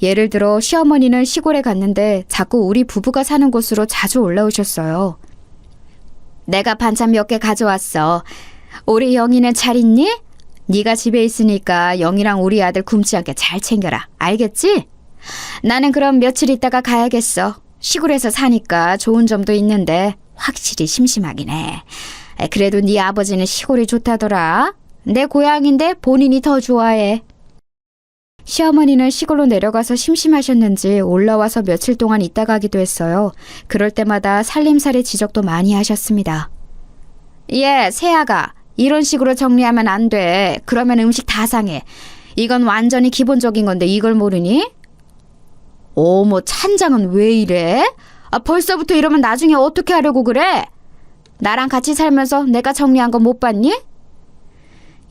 예를 들어 시어머니는 시골에 갔는데 자꾸 우리 부부가 사는 곳으로 자주 올라오셨어요. 내가 반찬 몇 개 가져왔어. 우리 영희는 잘 있니? 네가 집에 있으니까 영희랑 우리 아들 굶지 않게 잘 챙겨라. 알겠지? 나는 그럼 며칠 있다가 가야겠어. 시골에서 사니까 좋은 점도 있는데 확실히 심심하긴 해. 그래도 네 아버지는 시골이 좋다더라. 내 고향인데 본인이 더 좋아해. 시어머니는 시골로 내려가서 심심하셨는지 올라와서 며칠 동안 있다 가기도 했어요. 그럴 때마다 살림살이 지적도 많이 하셨습니다. 새아가 이런 식으로 정리하면 안 돼. 그러면 음식 다 상해. 이건 완전히 기본적인 건데 이걸 모르니? 어머, 찬장은 왜 이래? 벌써부터 이러면 나중에 어떻게 하려고 그래? 나랑 같이 살면서 내가 정리한 거 못 봤니?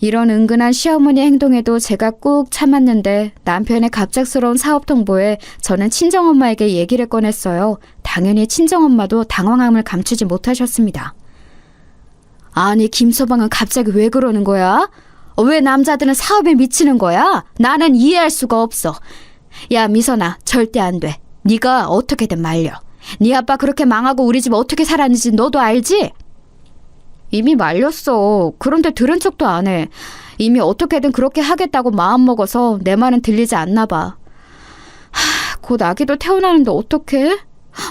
이런 은근한 시어머니 행동에도 제가 꾹 참았는데 남편의 갑작스러운 사업 통보에 저는 친정엄마에게 얘기를 꺼냈어요. 당연히 친정엄마도 당황함을 감추지 못하셨습니다. 아니, 김서방은 갑자기 왜 그러는 거야? 왜 남자들은 사업에 미치는 거야? 나는 이해할 수가 없어. 야, 미선아, 절대 안 돼. 네가 어떻게든 말려. 네 아빠 그렇게 망하고 우리 집 어떻게 살았는지 너도 알지? 이미 말렸어. 그런데 들은 척도 안 해. 이미 어떻게든 그렇게 하겠다고 마음먹어서 내 말은 들리지 않나 봐. 곧 아기도 태어나는데 어떡해?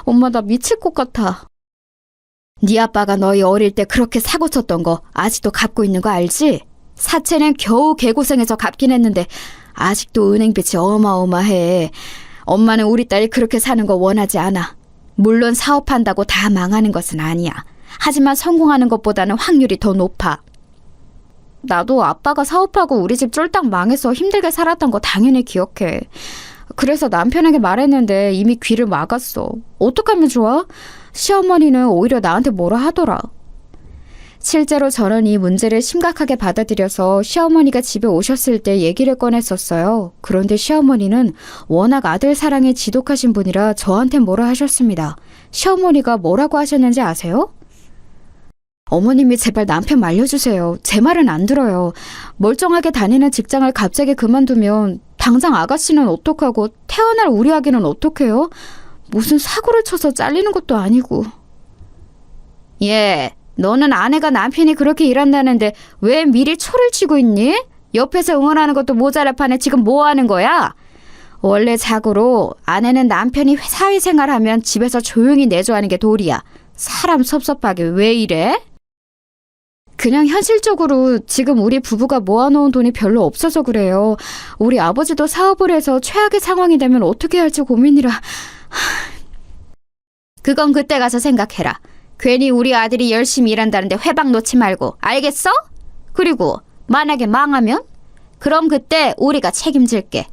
엄마, 나 미칠 것 같아. 네 아빠가 너희 어릴 때 그렇게 사고 쳤던 거 아직도 갚고 있는 거 알지? 사채는 겨우 개고생해서 갚긴 했는데 아직도 은행빚이 어마어마해. 엄마는 우리 딸이 그렇게 사는 거 원하지 않아. 물론 사업한다고 다 망하는 것은 아니야. 하지만 성공하는 것보다는 확률이 더 높아. 나도 아빠가 사업하고 우리 집 쫄딱 망해서 힘들게 살았던 거 당연히 기억해. 그래서 남편에게 말했는데 이미 귀를 막았어. 어떡하면 좋아? 시어머니는 오히려 나한테 뭐라 하더라. 실제로 저는 이 문제를 심각하게 받아들여서 시어머니가 집에 오셨을 때 얘기를 꺼냈었어요. 그런데 시어머니는 워낙 아들 사랑에 지독하신 분이라 저한테 뭐라 하셨습니다. 시어머니가 뭐라고 하셨는지 아세요? 어머님이 제발 남편 말려주세요. 제 말은 안 들어요. 멀쩡하게 다니는 직장을 갑자기 그만두면 당장 아가씨는 어떡하고 태어날 우리 아기는 어떡해요? 무슨 사고를 쳐서 잘리는 것도 아니고. 너는 아내가 남편이 그렇게 일한다는데 왜 미리 초를 치고 있니? 옆에서 응원하는 것도 모자랄 판에 지금 뭐 하는 거야? 원래 자고로 아내는 남편이 사회생활하면 집에서 조용히 내조하는 게 도리야. 사람 섭섭하게 왜 이래? 그냥 현실적으로 지금 우리 부부가 모아놓은 돈이 별로 없어서 그래요. 우리 아버지도 사업을 해서 최악의 상황이 되면 어떻게 할지 고민이라. 그건 그때 가서 생각해라. 괜히 우리 아들이 열심히 일한다는데 회방 놓지 말고, 알겠어? 그리고 만약에 망하면? 그럼 그때 우리가 책임질게.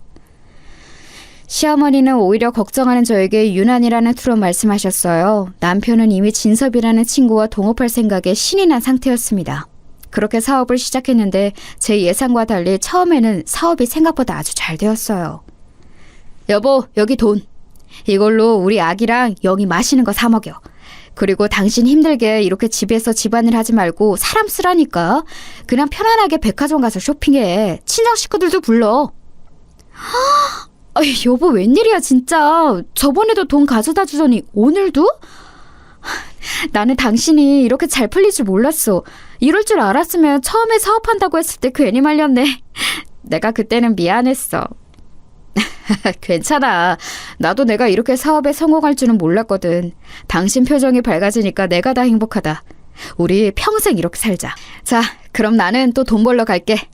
시어머니는 오히려 걱정하는 저에게 유난이라는 투로 말씀하셨어요. 남편은 이미 진섭이라는 친구와 동업할 생각에 신이 난 상태였습니다. 그렇게 사업을 시작했는데 제 예상과 달리 처음에는 사업이 생각보다 아주 잘 되었어요. 여보, 여기 돈. 이걸로 우리 아기랑 영희 맛있는 거 사 먹여. 그리고 당신 힘들게 이렇게 집에서 집안일 하지 말고 사람 쓰라니까. 그냥 편안하게 백화점 가서 쇼핑해. 친정 식구들도 불러. 여보, 웬일이야 진짜. 저번에도 돈 가져다 주더니 오늘도? 나는 당신이 이렇게 잘 풀릴 줄 몰랐어. 이럴 줄 알았으면 처음에 사업한다고 했을 때 괜히 말렸네. 내가 그때는 미안했어. 괜찮아. 나도 내가 이렇게 사업에 성공할 줄은 몰랐거든. 당신 표정이 밝아지니까 내가 다 행복하다. 우리 평생 이렇게 살자. 자, 그럼 나는 또 돈 벌러 갈게.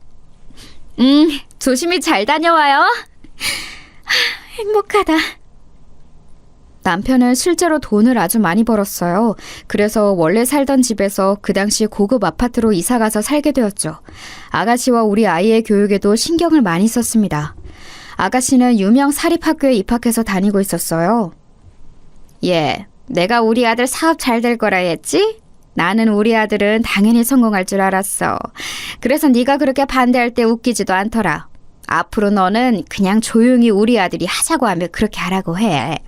조심히 잘 다녀와요. 행복하다. 남편은 실제로 돈을 아주 많이 벌었어요. 그래서 원래 살던 집에서 그 당시 고급 아파트로 이사가서 살게 되었죠. 아가씨와 우리 아이의 교육에도 신경을 많이 썼습니다. 아가씨는 유명 사립학교에 입학해서 다니고 있었어요. 내가 우리 아들 사업 잘 될 거라 했지? 나는 우리 아들은 당연히 성공할 줄 알았어. 그래서 네가 그렇게 반대할 때 웃기지도 않더라. 앞으로 너는 그냥 조용히 우리 아들이 하자고 하면 그렇게 하라고 해.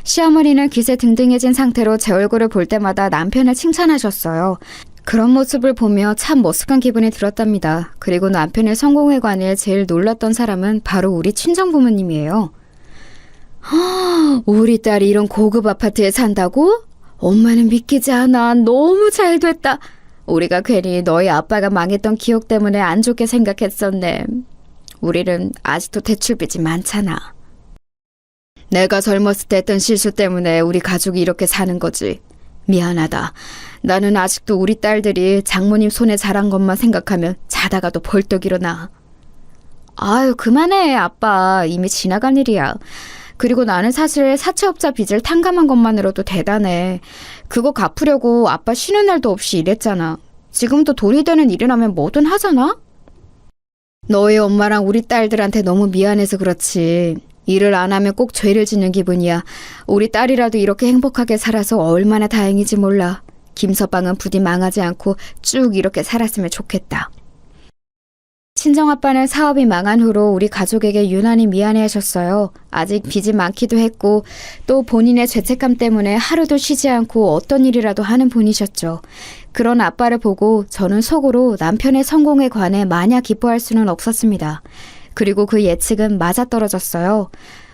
시어머니는 기세 등등해진 상태로 제 얼굴을 볼 때마다 남편을 칭찬하셨어요. 그런 모습을 보며 참 머쓱한 기분이 들었답니다. 그리고 남편의 성공에 관해 제일 놀랐던 사람은 바로 우리 친정부모님이에요. 우리 딸이 이런 고급 아파트에 산다고? 엄마는 믿기지 않아. 너무 잘 됐다. 우리가 괜히 너희 아빠가 망했던 기억 때문에 안 좋게 생각했었네. 우리는 아직도 대출빚이 많잖아. 내가 젊었을 때 했던 실수 때문에 우리 가족이 이렇게 사는 거지. 미안하다. 나는 아직도 우리 딸들이 장모님 손에 자란 것만 생각하면 자다가도 벌떡 일어나. 아유, 그만해, 아빠. 이미 지나간 일이야. 그리고 나는 사실 사채업자 빚을 탕감한 것만으로도 대단해. 그거 갚으려고 아빠 쉬는 날도 없이 일했잖아. 지금도 돈이 되는 일이라면 뭐든 하잖아? 너희 엄마랑 우리 딸들한테 너무 미안해서 그렇지. 일을 안 하면 꼭 죄를 짓는 기분이야. 우리 딸이라도 이렇게 행복하게 살아서 얼마나 다행이지 몰라. 김서방은 부디 망하지 않고 쭉 이렇게 살았으면 좋겠다. 친정아빠는 사업이 망한 후로 우리 가족에게 유난히 미안해하셨어요. 아직 빚이 많기도 했고 또 본인의 죄책감 때문에 하루도 쉬지 않고 어떤 일이라도 하는 분이셨죠. 그런 아빠를 보고 저는 속으로 남편의 성공에 관해 마냥 기뻐할 수는 없었습니다. 그리고 그 예측은 맞아떨어졌어요.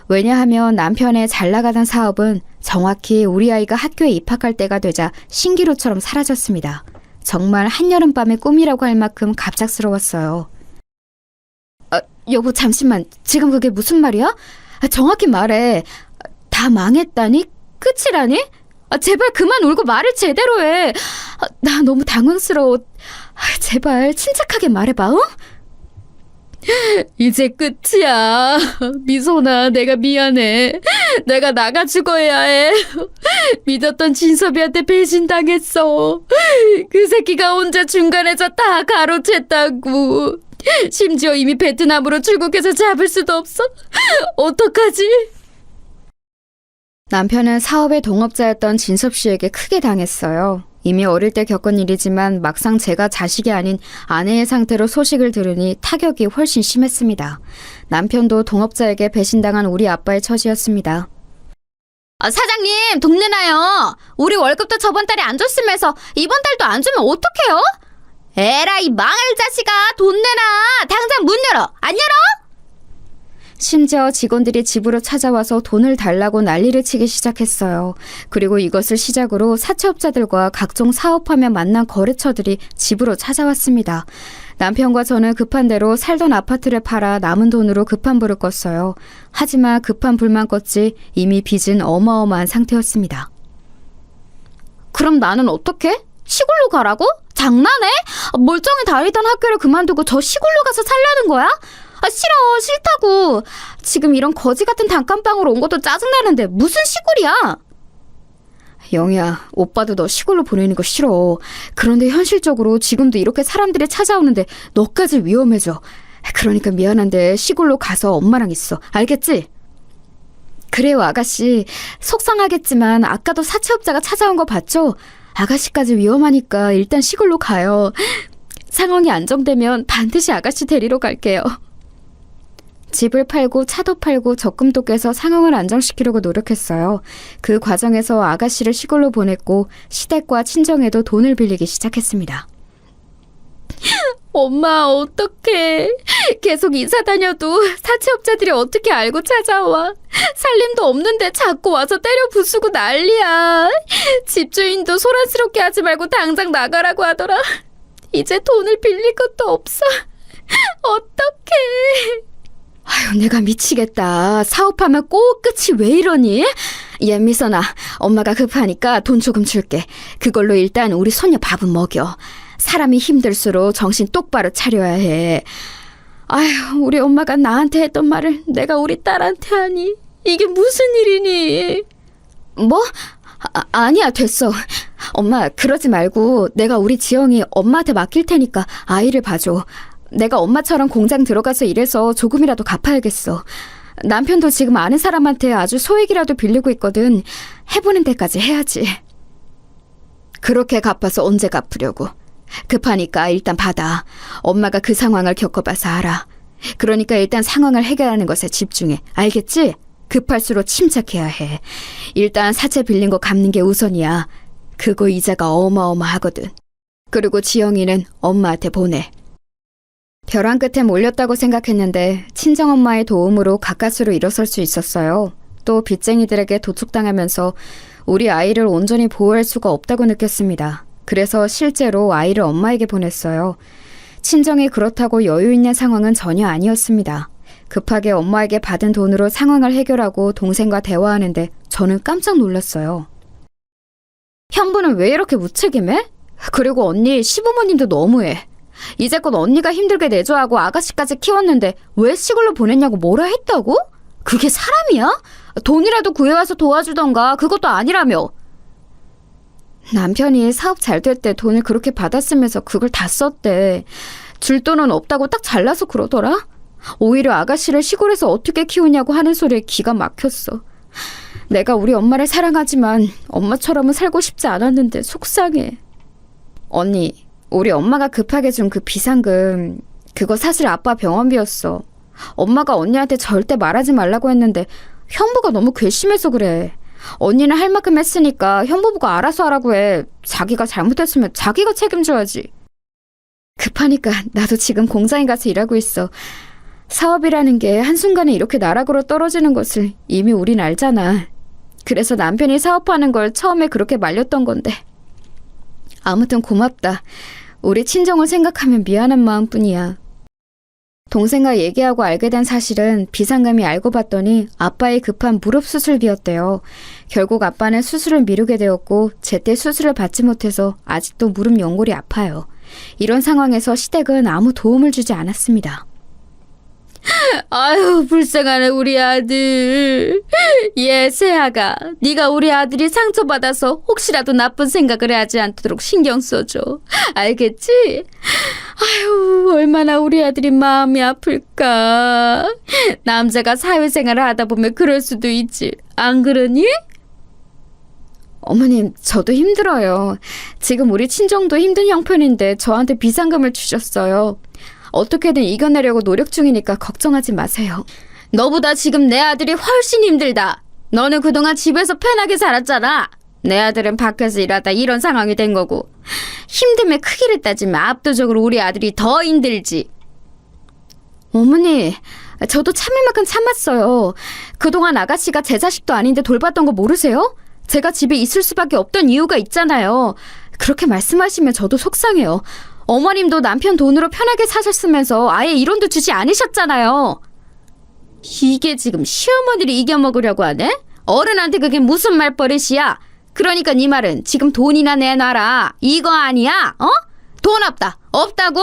왜냐하면 남편의 잘 나가던 사업은 정확히 우리 아이가 학교에 입학할 때가 되자 신기루처럼 사라졌습니다. 정말 한여름밤의 꿈이라고 할 만큼 갑작스러웠어요. 여보, 잠시만. 지금 그게 무슨 말이야? 정확히 말해. 다 망했다니? 끝이라니? 제발 그만 울고 말을 제대로 해. 나 너무 당황스러워. 제발 침착하게 말해봐, 응? 이제 끝이야. 미소나, 내가 미안해. 내가 나가 죽어야 해. 믿었던 진섭이한테 배신당했어. 그 새끼가 혼자 중간에서 다 가로챘다고. 심지어 이미 베트남으로 출국해서 잡을 수도 없어. 어떡하지? 남편은 사업의 동업자였던 진섭 씨에게 크게 당했어요. 이미 어릴 때 겪은 일이지만 막상 제가 자식이 아닌 아내의 상태로 소식을 들으니 타격이 훨씬 심했습니다. 남편도 동업자에게 배신당한 우리 아빠의 처지였습니다. 사장님, 돈 내놔요. 우리 월급도 저번 달에 안 줬으면서 이번 달도 안 주면 어떡해요? 에라이 망할 자식아, 돈 내놔. 당장 문 열어. 안 열어? 심지어 직원들이 집으로 찾아와서 돈을 달라고 난리를 치기 시작했어요. 그리고 이것을 시작으로 사채업자들과 각종 사업하며 만난 거래처들이 집으로 찾아왔습니다. 남편과 저는 급한 대로 살던 아파트를 팔아 남은 돈으로 급한 불을 껐어요. 하지만 급한 불만 껐지 이미 빚은 어마어마한 상태였습니다. 그럼 나는 어떡해? 시골로 가라고? 장난해? 멀쩡히 다니던 학교를 그만두고 저 시골로 가서 살려는 거야? 싫어, 싫다고. 지금 이런 거지 같은 단칸방으로 온 것도 짜증나는데 무슨 시골이야? 영희야, 오빠도 너 시골로 보내는 거 싫어. 그런데 현실적으로 지금도 이렇게 사람들이 찾아오는데 너까지 위험해져. 그러니까 미안한데 시골로 가서 엄마랑 있어. 알겠지? 그래요, 아가씨. 속상하겠지만 아까도 사채업자가 찾아온 거 봤죠? 아가씨까지 위험하니까 일단 시골로 가요. 상황이 안정되면 반드시 아가씨 데리러 갈게요. 집을 팔고 차도 팔고 적금도 깨서 상황을 안정시키려고 노력했어요. 그 과정에서 아가씨를 시골로 보냈고 시댁과 친정에도 돈을 빌리기 시작했습니다. 엄마, 어떡해. 계속 이사 다녀도 사채업자들이 어떻게 알고 찾아와. 살림도 없는데 자꾸 와서 때려 부수고 난리야. 집주인도 소란스럽게 하지 말고 당장 나가라고 하더라. 이제 돈을 빌릴 것도 없어. 어떡해. 아유, 내가 미치겠다. 사업하면 꼭 끝이 왜 이러니? 미선아, 엄마가 급하니까 돈 조금 줄게. 그걸로 일단 우리 손녀 밥은 먹여. 사람이 힘들수록 정신 똑바로 차려야 해. 아휴, 우리 엄마가 나한테 했던 말을 내가 우리 딸한테 하니. 이게 무슨 일이니? 뭐? 아니야, 됐어. 엄마, 그러지 말고 내가 우리 지영이 엄마한테 맡길 테니까 아이를 봐줘. 내가 엄마처럼 공장 들어가서 일해서 조금이라도 갚아야겠어. 남편도 지금 아는 사람한테 아주 소액이라도 빌리고 있거든. 해보는 데까지 해야지. 그렇게 갚아서 언제 갚으려고. 급하니까 일단 받아. 엄마가 그 상황을 겪어봐서 알아. 그러니까 일단 상황을 해결하는 것에 집중해. 알겠지? 급할수록 침착해야 해. 일단 사채 빌린 거 갚는 게 우선이야. 그거 이자가 어마어마하거든. 그리고 지영이는 엄마한테 보내. 벼랑 끝에 몰렸다고 생각했는데 친정엄마의 도움으로 가까스로 일어설 수 있었어요. 또 빚쟁이들에게 도축당하면서 우리 아이를 온전히 보호할 수가 없다고 느꼈습니다. 그래서 실제로 아이를 엄마에게 보냈어요. 친정이 그렇다고 여유 있는 상황은 전혀 아니었습니다. 급하게 엄마에게 받은 돈으로 상황을 해결하고 동생과 대화하는데 저는 깜짝 놀랐어요. 형부는 왜 이렇게 무책임해? 그리고 언니 시부모님도 너무해. 이제껏 언니가 힘들게 내조하고 아가씨까지 키웠는데 왜 시골로 보냈냐고 뭐라 했다고? 그게 사람이야? 돈이라도 구해와서 도와주던가. 그것도 아니라며. 남편이 사업 잘 될 때 돈을 그렇게 받았으면서 그걸 다 썼대. 줄 돈은 없다고 딱 잘라서 그러더라. 오히려 아가씨를 시골에서 어떻게 키우냐고 하는 소리에 기가 막혔어. 내가 우리 엄마를 사랑하지만 엄마처럼은 살고 싶지 않았는데 속상해. 언니, 우리 엄마가 급하게 준 그 비상금, 그거 사실 아빠 병원비였어. 엄마가 언니한테 절대 말하지 말라고 했는데 형부가 너무 괘씸해서 그래. 언니는 할 만큼 했으니까 형부가 알아서 하라고 해. 자기가 잘못했으면 자기가 책임져야지. 급하니까 나도 지금 공장에 가서 일하고 있어. 사업이라는 게 한순간에 이렇게 나락으로 떨어지는 것을 이미 우린 알잖아. 그래서 남편이 사업하는 걸 처음에 그렇게 말렸던 건데. 아무튼 고맙다. 우리 친정을 생각하면 미안한 마음뿐이야. 동생과 얘기하고 알게 된 사실은 비상금이 알고 봤더니 아빠의 급한 무릎 수술비였대요. 결국 아빠는 수술을 미루게 되었고 제때 수술을 받지 못해서 아직도 무릎 연골이 아파요. 이런 상황에서 시댁은 아무 도움을 주지 않았습니다. 아유, 불쌍한 우리 아들. 세아가, 네가 우리 아들이 상처받아서 혹시라도 나쁜 생각을 하지 않도록 신경 써줘. 알겠지? 아유, 얼마나 우리 아들이 마음이 아플까. 남자가 사회생활을 하다 보면 그럴 수도 있지. 안 그러니? 어머님, 저도 힘들어요. 지금 우리 친정도 힘든 형편인데 저한테 비상금을 주셨어요. 어떻게든 이겨내려고 노력 중이니까 걱정하지 마세요. 너보다 지금 내 아들이 훨씬 힘들다. 너는 그동안 집에서 편하게 살았잖아. 내 아들은 밖에서 일하다 이런 상황이 된 거고. 힘듦의 크기를 따지면 압도적으로 우리 아들이 더 힘들지. 어머니, 저도 참을 만큼 참았어요. 그동안 아가씨가 제 자식도 아닌데 돌봤던 거 모르세요? 제가 집에 있을 수밖에 없던 이유가 있잖아요. 그렇게 말씀하시면 저도 속상해요. 어머님도 남편 돈으로 편하게 사셨으면서 아예 이론도 주지 않으셨잖아요. 이게 지금 시어머니를 이겨먹으려고 하네? 어른한테 그게 무슨 말버릇이야? 그러니까 네 말은 지금 돈이나 내놔라. 이거 아니야? 어? 돈 없다. 없다고.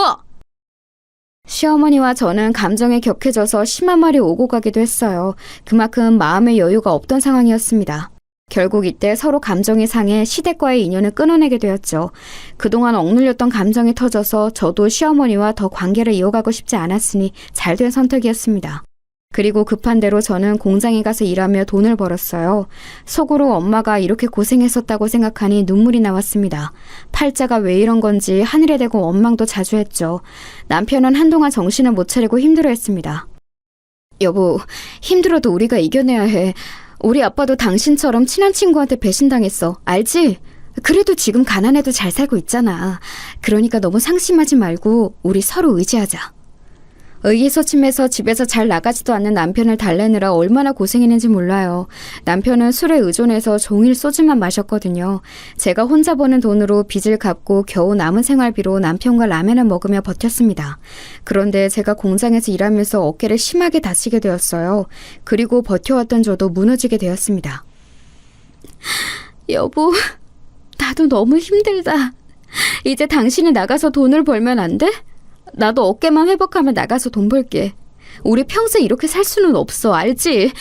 시어머니와 저는 감정에 격해져서 심한 말이 오고 가기도 했어요. 그만큼 마음의 여유가 없던 상황이었습니다. 결국 이때 서로 감정이 상해 시댁과의 인연을 끊어내게 되었죠. 그동안 억눌렸던 감정이 터져서 저도 시어머니와 더 관계를 이어가고 싶지 않았으니 잘된 선택이었습니다. 그리고 급한 대로 저는 공장에 가서 일하며 돈을 벌었어요. 속으로 엄마가 이렇게 고생했었다고 생각하니 눈물이 나왔습니다. 팔자가 왜 이런 건지 하늘에 대고 원망도 자주 했죠. 남편은 한동안 정신을 못 차리고 힘들어했습니다. 여보, 힘들어도 우리가 이겨내야 해. 우리 아빠도 당신처럼 친한 친구한테 배신당했어. 알지? 그래도 지금 가난해도 잘 살고 있잖아. 그러니까 너무 상심하지 말고 우리 서로 의지하자. 의기소침해서 집에서 잘 나가지도 않는 남편을 달래느라 얼마나 고생했는지 몰라요. 남편은 술에 의존해서 종일 소주만 마셨거든요. 제가 혼자 버는 돈으로 빚을 갚고 겨우 남은 생활비로 남편과 라면을 먹으며 버텼습니다. 그런데 제가 공장에서 일하면서 어깨를 심하게 다치게 되었어요. 그리고 버텨왔던 저도 무너지게 되었습니다. 여보, 나도 너무 힘들다. 이제 당신이 나가서 돈을 벌면 안 돼? 나도 어깨만 회복하면 나가서 돈 벌게. 우리 평생 이렇게 살 수는 없어, 알지?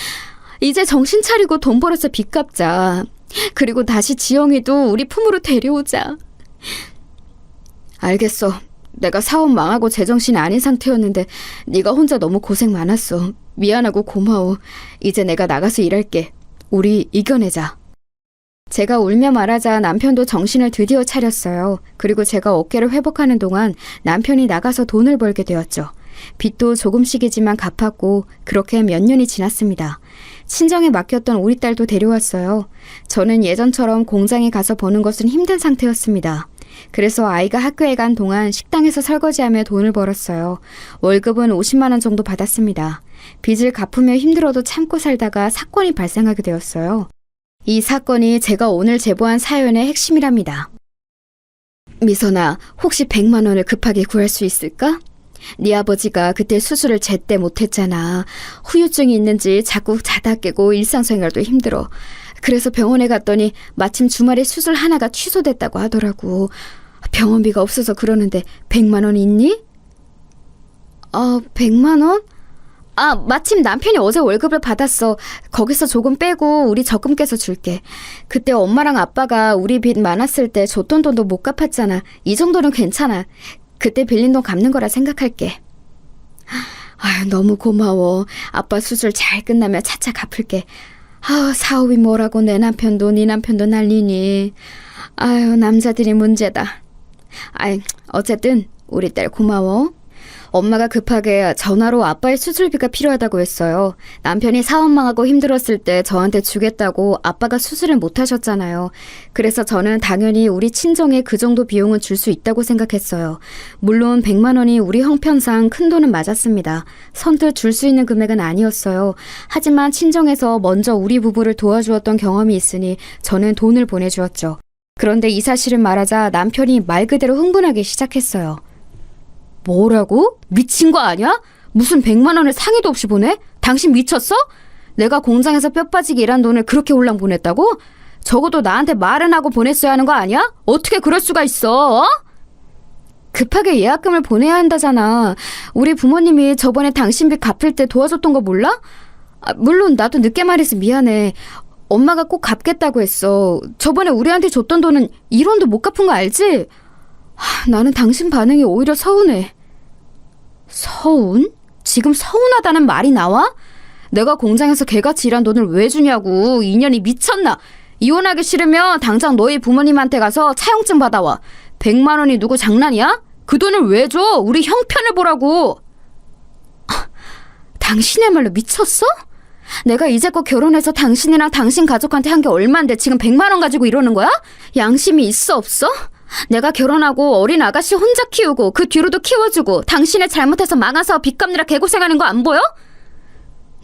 이제 정신 차리고 돈 벌어서 빚 갚자. 그리고 다시 지영이도 우리 품으로 데려오자. 알겠어. 내가 사업 망하고 제정신이 아닌 상태였는데 네가 혼자 너무 고생 많았어. 미안하고 고마워. 이제 내가 나가서 일할게. 우리 이겨내자. 제가 울며 말하자 남편도 정신을 드디어 차렸어요. 그리고 제가 어깨를 회복하는 동안 남편이 나가서 돈을 벌게 되었죠. 빚도 조금씩이지만 갚았고 그렇게 몇 년이 지났습니다. 친정에 맡겼던 우리 딸도 데려왔어요. 저는 예전처럼 공장에 가서 버는 것은 힘든 상태였습니다. 그래서 아이가 학교에 간 동안 식당에서 설거지하며 돈을 벌었어요. 월급은 50만 원 정도 받았습니다. 빚을 갚으며 힘들어도 참고 살다가 사건이 발생하게 되었어요. 이 사건이 제가 오늘 제보한 사연의 핵심이랍니다. 미선아, 혹시 100만 원을 급하게 구할 수 있을까? 네 아버지가 그때 수술을 제때 못했잖아. 후유증이 있는지 자꾸 자다 깨고 일상생활도 힘들어. 그래서 병원에 갔더니 마침 주말에 수술 하나가 취소됐다고 하더라고. 병원비가 없어서 그러는데 100만 원 있니? 100만 원? 마침 남편이 어제 월급을 받았어. 거기서 조금 빼고 우리 적금 깨서 줄게. 그때 엄마랑 아빠가 우리 빚 많았을 때 줬던 돈도 못 갚았잖아. 이 정도는 괜찮아. 그때 빌린 돈 갚는 거라 생각할게. 아유, 너무 고마워. 아빠 수술 잘 끝나면 차차 갚을게. 사업이 뭐라고 내 남편도 네 남편도 난리니. 아유, 남자들이 문제다. 어쨌든 우리 딸 고마워. 엄마가 급하게 전화로 아빠의 수술비가 필요하다고 했어요. 남편이 사업 망하고 힘들었을 때 저한테 주겠다고 아빠가 수술을 못 하셨잖아요. 그래서 저는 당연히 우리 친정에 그 정도 비용은 줄 수 있다고 생각했어요. 물론 100만 원이 우리 형편상 큰 돈은 맞았습니다. 선뜻 줄 수 있는 금액은 아니었어요. 하지만 친정에서 먼저 우리 부부를 도와주었던 경험이 있으니 저는 돈을 보내주었죠. 그런데 이 사실을 말하자 남편이 말 그대로 흥분하기 시작했어요. 뭐라고? 미친 거 아니야? 무슨 100만 원을 상의도 없이 보내? 당신 미쳤어? 내가 공장에서 뼈 빠지게 일한 돈을 그렇게 홀랑 보냈다고? 적어도 나한테 말은 하고 보냈어야 하는 거 아니야? 어떻게 그럴 수가 있어? 급하게 예약금을 보내야 한다잖아. 우리 부모님이 저번에 당신 빚 갚을 때 도와줬던 거 몰라? 물론 나도 늦게 말해서 미안해. 엄마가 꼭 갚겠다고 했어. 저번에 우리한테 줬던 돈은 1원도 못 갚은 거 알지? 나는 당신 반응이 오히려 서운해. 서운? 지금 서운하다는 말이 나와? 내가 공장에서 개같이 일한 돈을 왜 주냐고. 인연이 미쳤나? 이혼하기 싫으면 당장 너희 부모님한테 가서 차용증 받아와. 100만 원이 누구 장난이야? 그 돈을 왜 줘? 우리 형편을 보라고. 당신이야말로 미쳤어? 내가 이제껏 결혼해서 당신이랑 당신 가족한테 한 게 얼만데 지금 100만 원 가지고 이러는 거야? 양심이 있어 없어? 내가 결혼하고 어린 아가씨 혼자 키우고 그 뒤로도 키워주고 당신의 잘못해서 망해서 빚 갚느라 개고생하는 거 안 보여?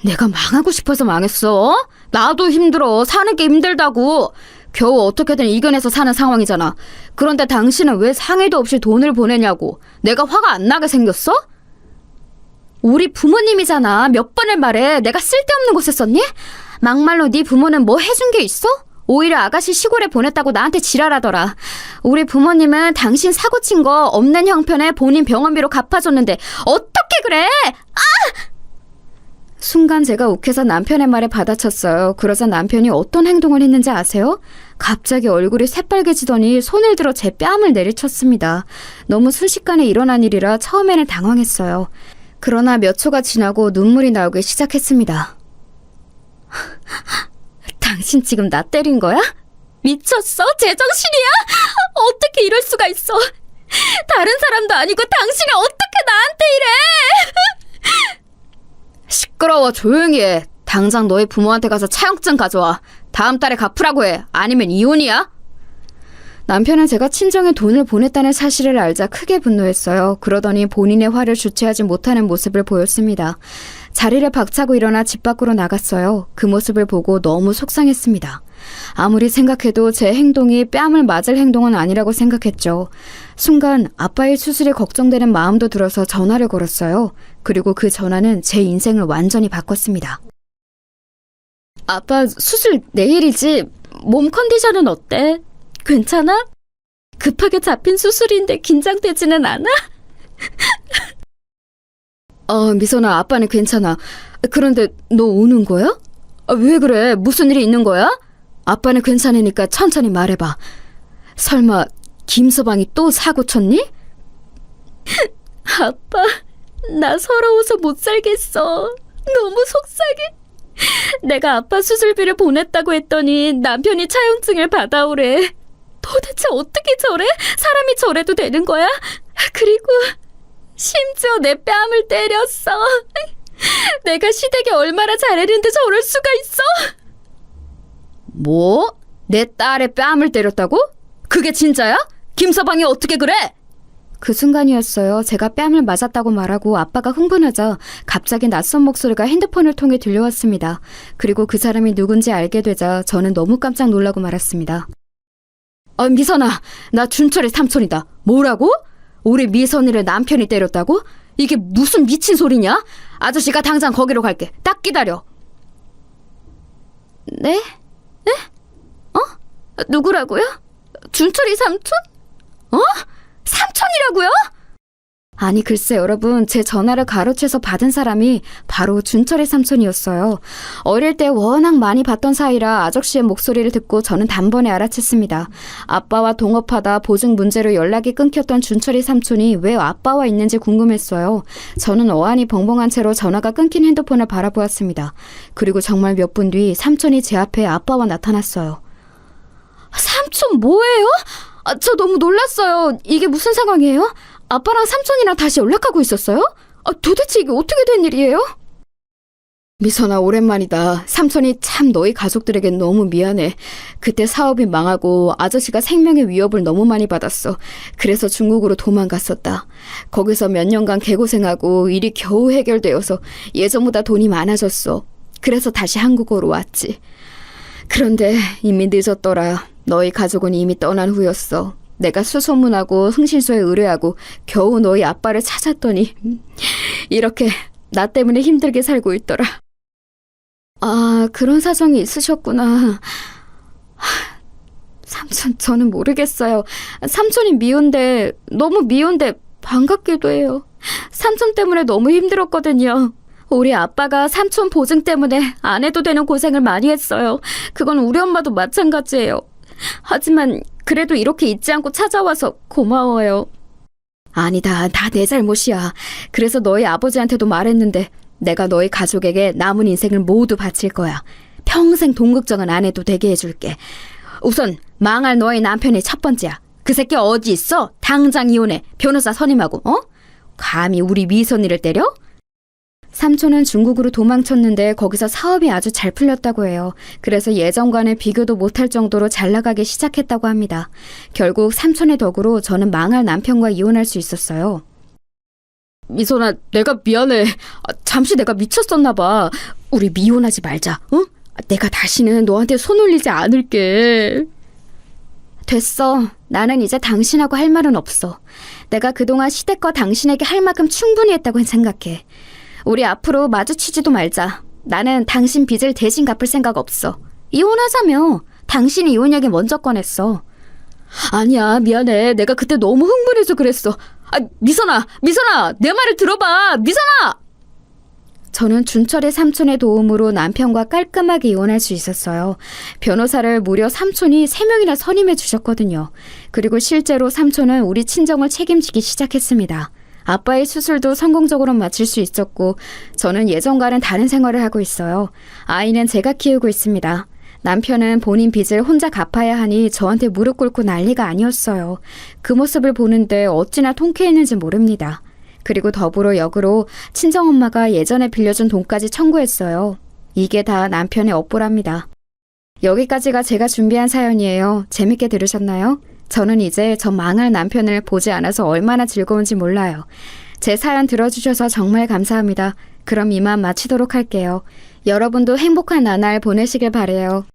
내가 망하고 싶어서 망했어. 나도 힘들어. 사는 게 힘들다고. 겨우 어떻게든 이겨내서 사는 상황이잖아. 그런데 당신은 왜 상의도 없이 돈을 보내냐고. 내가 화가 안 나게 생겼어? 우리 부모님이잖아. 몇 번을 말해. 내가 쓸데없는 곳에 썼니? 막말로 네 부모는 뭐 해준 게 있어? 오히려 아가씨 시골에 보냈다고 나한테 지랄하더라. 우리 부모님은 당신 사고 친 거 없는 형편에 본인 병원비로 갚아줬는데 어떻게 그래? 순간 제가 욱해서 남편의 말에 받아쳤어요. 그러자 남편이 어떤 행동을 했는지 아세요? 갑자기 얼굴이 새빨개지더니 손을 들어 제 뺨을 내리쳤습니다. 너무 순식간에 일어난 일이라 처음에는 당황했어요. 그러나 몇 초가 지나고 눈물이 나오기 시작했습니다. 당신 지금 나 때린 거야? 미쳤어? 제정신이야? 어떻게 이럴 수가 있어? 다른 사람도 아니고 당신이 어떻게 나한테 이래? 시끄러워, 조용히 해. 당장 너희 부모한테 가서 차용증 가져와. 다음 달에 갚으라고 해. 아니면 이혼이야? 남편은 제가 친정에 돈을 보냈다는 사실을 알자 크게 분노했어요. 그러더니 본인의 화를 주체하지 못하는 모습을 보였습니다. 자리를 박차고 일어나 집 밖으로 나갔어요. 그 모습을 보고 너무 속상했습니다. 아무리 생각해도 제 행동이 뺨을 맞을 행동은 아니라고 생각했죠. 순간 아빠의 수술이 걱정되는 마음도 들어서 전화를 걸었어요. 그리고 그 전화는 제 인생을 완전히 바꿨습니다. 아빠 수술 내일이지. 몸 컨디션은 어때? 괜찮아? 급하게 잡힌 수술인데 긴장되지는 않아? 미선아, 아빠는 괜찮아. 그런데 너 우는 거야? 왜 그래? 무슨 일이 있는 거야? 아빠는 괜찮으니까 천천히 말해봐. 설마 김서방이 또 사고 쳤니? 아빠, 나 서러워서 못 살겠어. 너무 속상해. 내가 아빠 수술비를 보냈다고 했더니 남편이 차용증을 받아오래. 도대체 어떻게 저래? 사람이 저래도 되는 거야? 그리고 심지어 내 뺨을 때렸어. 내가 시댁에 얼마나 잘했는데 저럴 수가 있어? 뭐? 내 딸의 뺨을 때렸다고? 그게 진짜야? 김서방이 어떻게 그래? 그 순간이었어요. 제가 뺨을 맞았다고 말하고 아빠가 흥분하자 갑자기 낯선 목소리가 핸드폰을 통해 들려왔습니다. 그리고 그 사람이 누군지 알게 되자 저는 너무 깜짝 놀라고 말았습니다. 미선아, 나 준철의 삼촌이다. 뭐라고? 우리 미선이를 남편이 때렸다고? 이게 무슨 미친 소리냐? 아저씨가 당장 거기로 갈게. 딱 기다려. 네? 네? 누구라고요? 준철이 삼촌? 삼촌이라고요? 아니 글쎄 여러분, 제 전화를 가로채서 받은 사람이 바로 준철의 삼촌이었어요. 어릴 때 워낙 많이 봤던 사이라 아저씨의 목소리를 듣고 저는 단번에 알아챘습니다. 아빠와 동업하다 보증 문제로 연락이 끊겼던 준철이 삼촌이 왜 아빠와 있는지 궁금했어요. 저는 어안이 벙벙한 채로 전화가 끊긴 핸드폰을 바라보았습니다. 그리고 정말 몇 분 뒤 삼촌이 제 앞에 아빠와 나타났어요. 삼촌 뭐예요? 저 너무 놀랐어요. 이게 무슨 상황이에요? 아빠랑 삼촌이랑 다시 연락하고 있었어요? 도대체 이게 어떻게 된 일이에요? 미선아, 오랜만이다. 삼촌이 참 너희 가족들에게 너무 미안해. 그때 사업이 망하고 아저씨가 생명의 위협을 너무 많이 받았어. 그래서 중국으로 도망갔었다. 거기서 몇 년간 개고생하고 일이 겨우 해결되어서 예전보다 돈이 많아졌어. 그래서 다시 한국으로 왔지. 그런데 이미 늦었더라. 너희 가족은 이미 떠난 후였어. 내가 수소문하고 흥신소에 의뢰하고 겨우 너희 아빠를 찾았더니 이렇게 나 때문에 힘들게 살고 있더라. 그런 사정이 있으셨구나. 삼촌, 저는 모르겠어요. 삼촌이 미운데, 너무 미운데 반갑기도 해요. 삼촌 때문에 너무 힘들었거든요. 우리 아빠가 삼촌 보증 때문에 안 해도 되는 고생을 많이 했어요. 그건 우리 엄마도 마찬가지예요. 하지만 그래도 이렇게 잊지 않고 찾아와서 고마워요. 아니다, 다 내 잘못이야. 그래서 너희 아버지한테도 말했는데 내가 너희 가족에게 남은 인생을 모두 바칠 거야. 평생 돈 걱정은 안 해도 되게 해줄게. 우선 망할 너희 남편이 첫 번째야. 그 새끼 어디 있어? 당장 이혼해. 변호사 선임하고. 감히 우리 미선이를 때려? 삼촌은 중국으로 도망쳤는데 거기서 사업이 아주 잘 풀렸다고 해요. 그래서 예전과는 비교도 못할 정도로 잘 나가기 시작했다고 합니다. 결국 삼촌의 덕으로 저는 망할 남편과 이혼할 수 있었어요. 미선아, 내가 미안해. 잠시 내가 미쳤었나 봐. 우리 미혼하지 말자. 내가 다시는 너한테 손 올리지 않을게. 됐어. 나는 이제 당신하고 할 말은 없어. 내가 그동안 시댁과 당신에게 할 만큼 충분히 했다고 생각해. 우리 앞으로 마주치지도 말자. 나는 당신 빚을 대신 갚을 생각 없어. 이혼하자며. 당신이 이혼 얘기 먼저 꺼냈어. 아니야, 미안해. 내가 그때 너무 흥분해서 그랬어. 미선아, 내 말을 들어봐. 미선아! 저는 준철의 삼촌의 도움으로 남편과 깔끔하게 이혼할 수 있었어요. 변호사를 무려 삼촌이 3명이나 선임해 주셨거든요. 그리고 실제로 삼촌은 우리 친정을 책임지기 시작했습니다. 아빠의 수술도 성공적으로 마칠 수 있었고 저는 예전과는 다른 생활을 하고 있어요. 아이는 제가 키우고 있습니다. 남편은 본인 빚을 혼자 갚아야 하니 저한테 무릎 꿇고 난리가 아니었어요. 그 모습을 보는데 어찌나 통쾌했는지 모릅니다. 그리고 더불어 역으로 친정엄마가 예전에 빌려준 돈까지 청구했어요. 이게 다 남편의 업보랍니다. 여기까지가 제가 준비한 사연이에요. 재밌게 들으셨나요? 저는 이제 저 망할 남편을 보지 않아서 얼마나 즐거운지 몰라요. 제 사연 들어주셔서 정말 감사합니다. 그럼 이만 마치도록 할게요. 여러분도 행복한 나날 보내시길 바래요.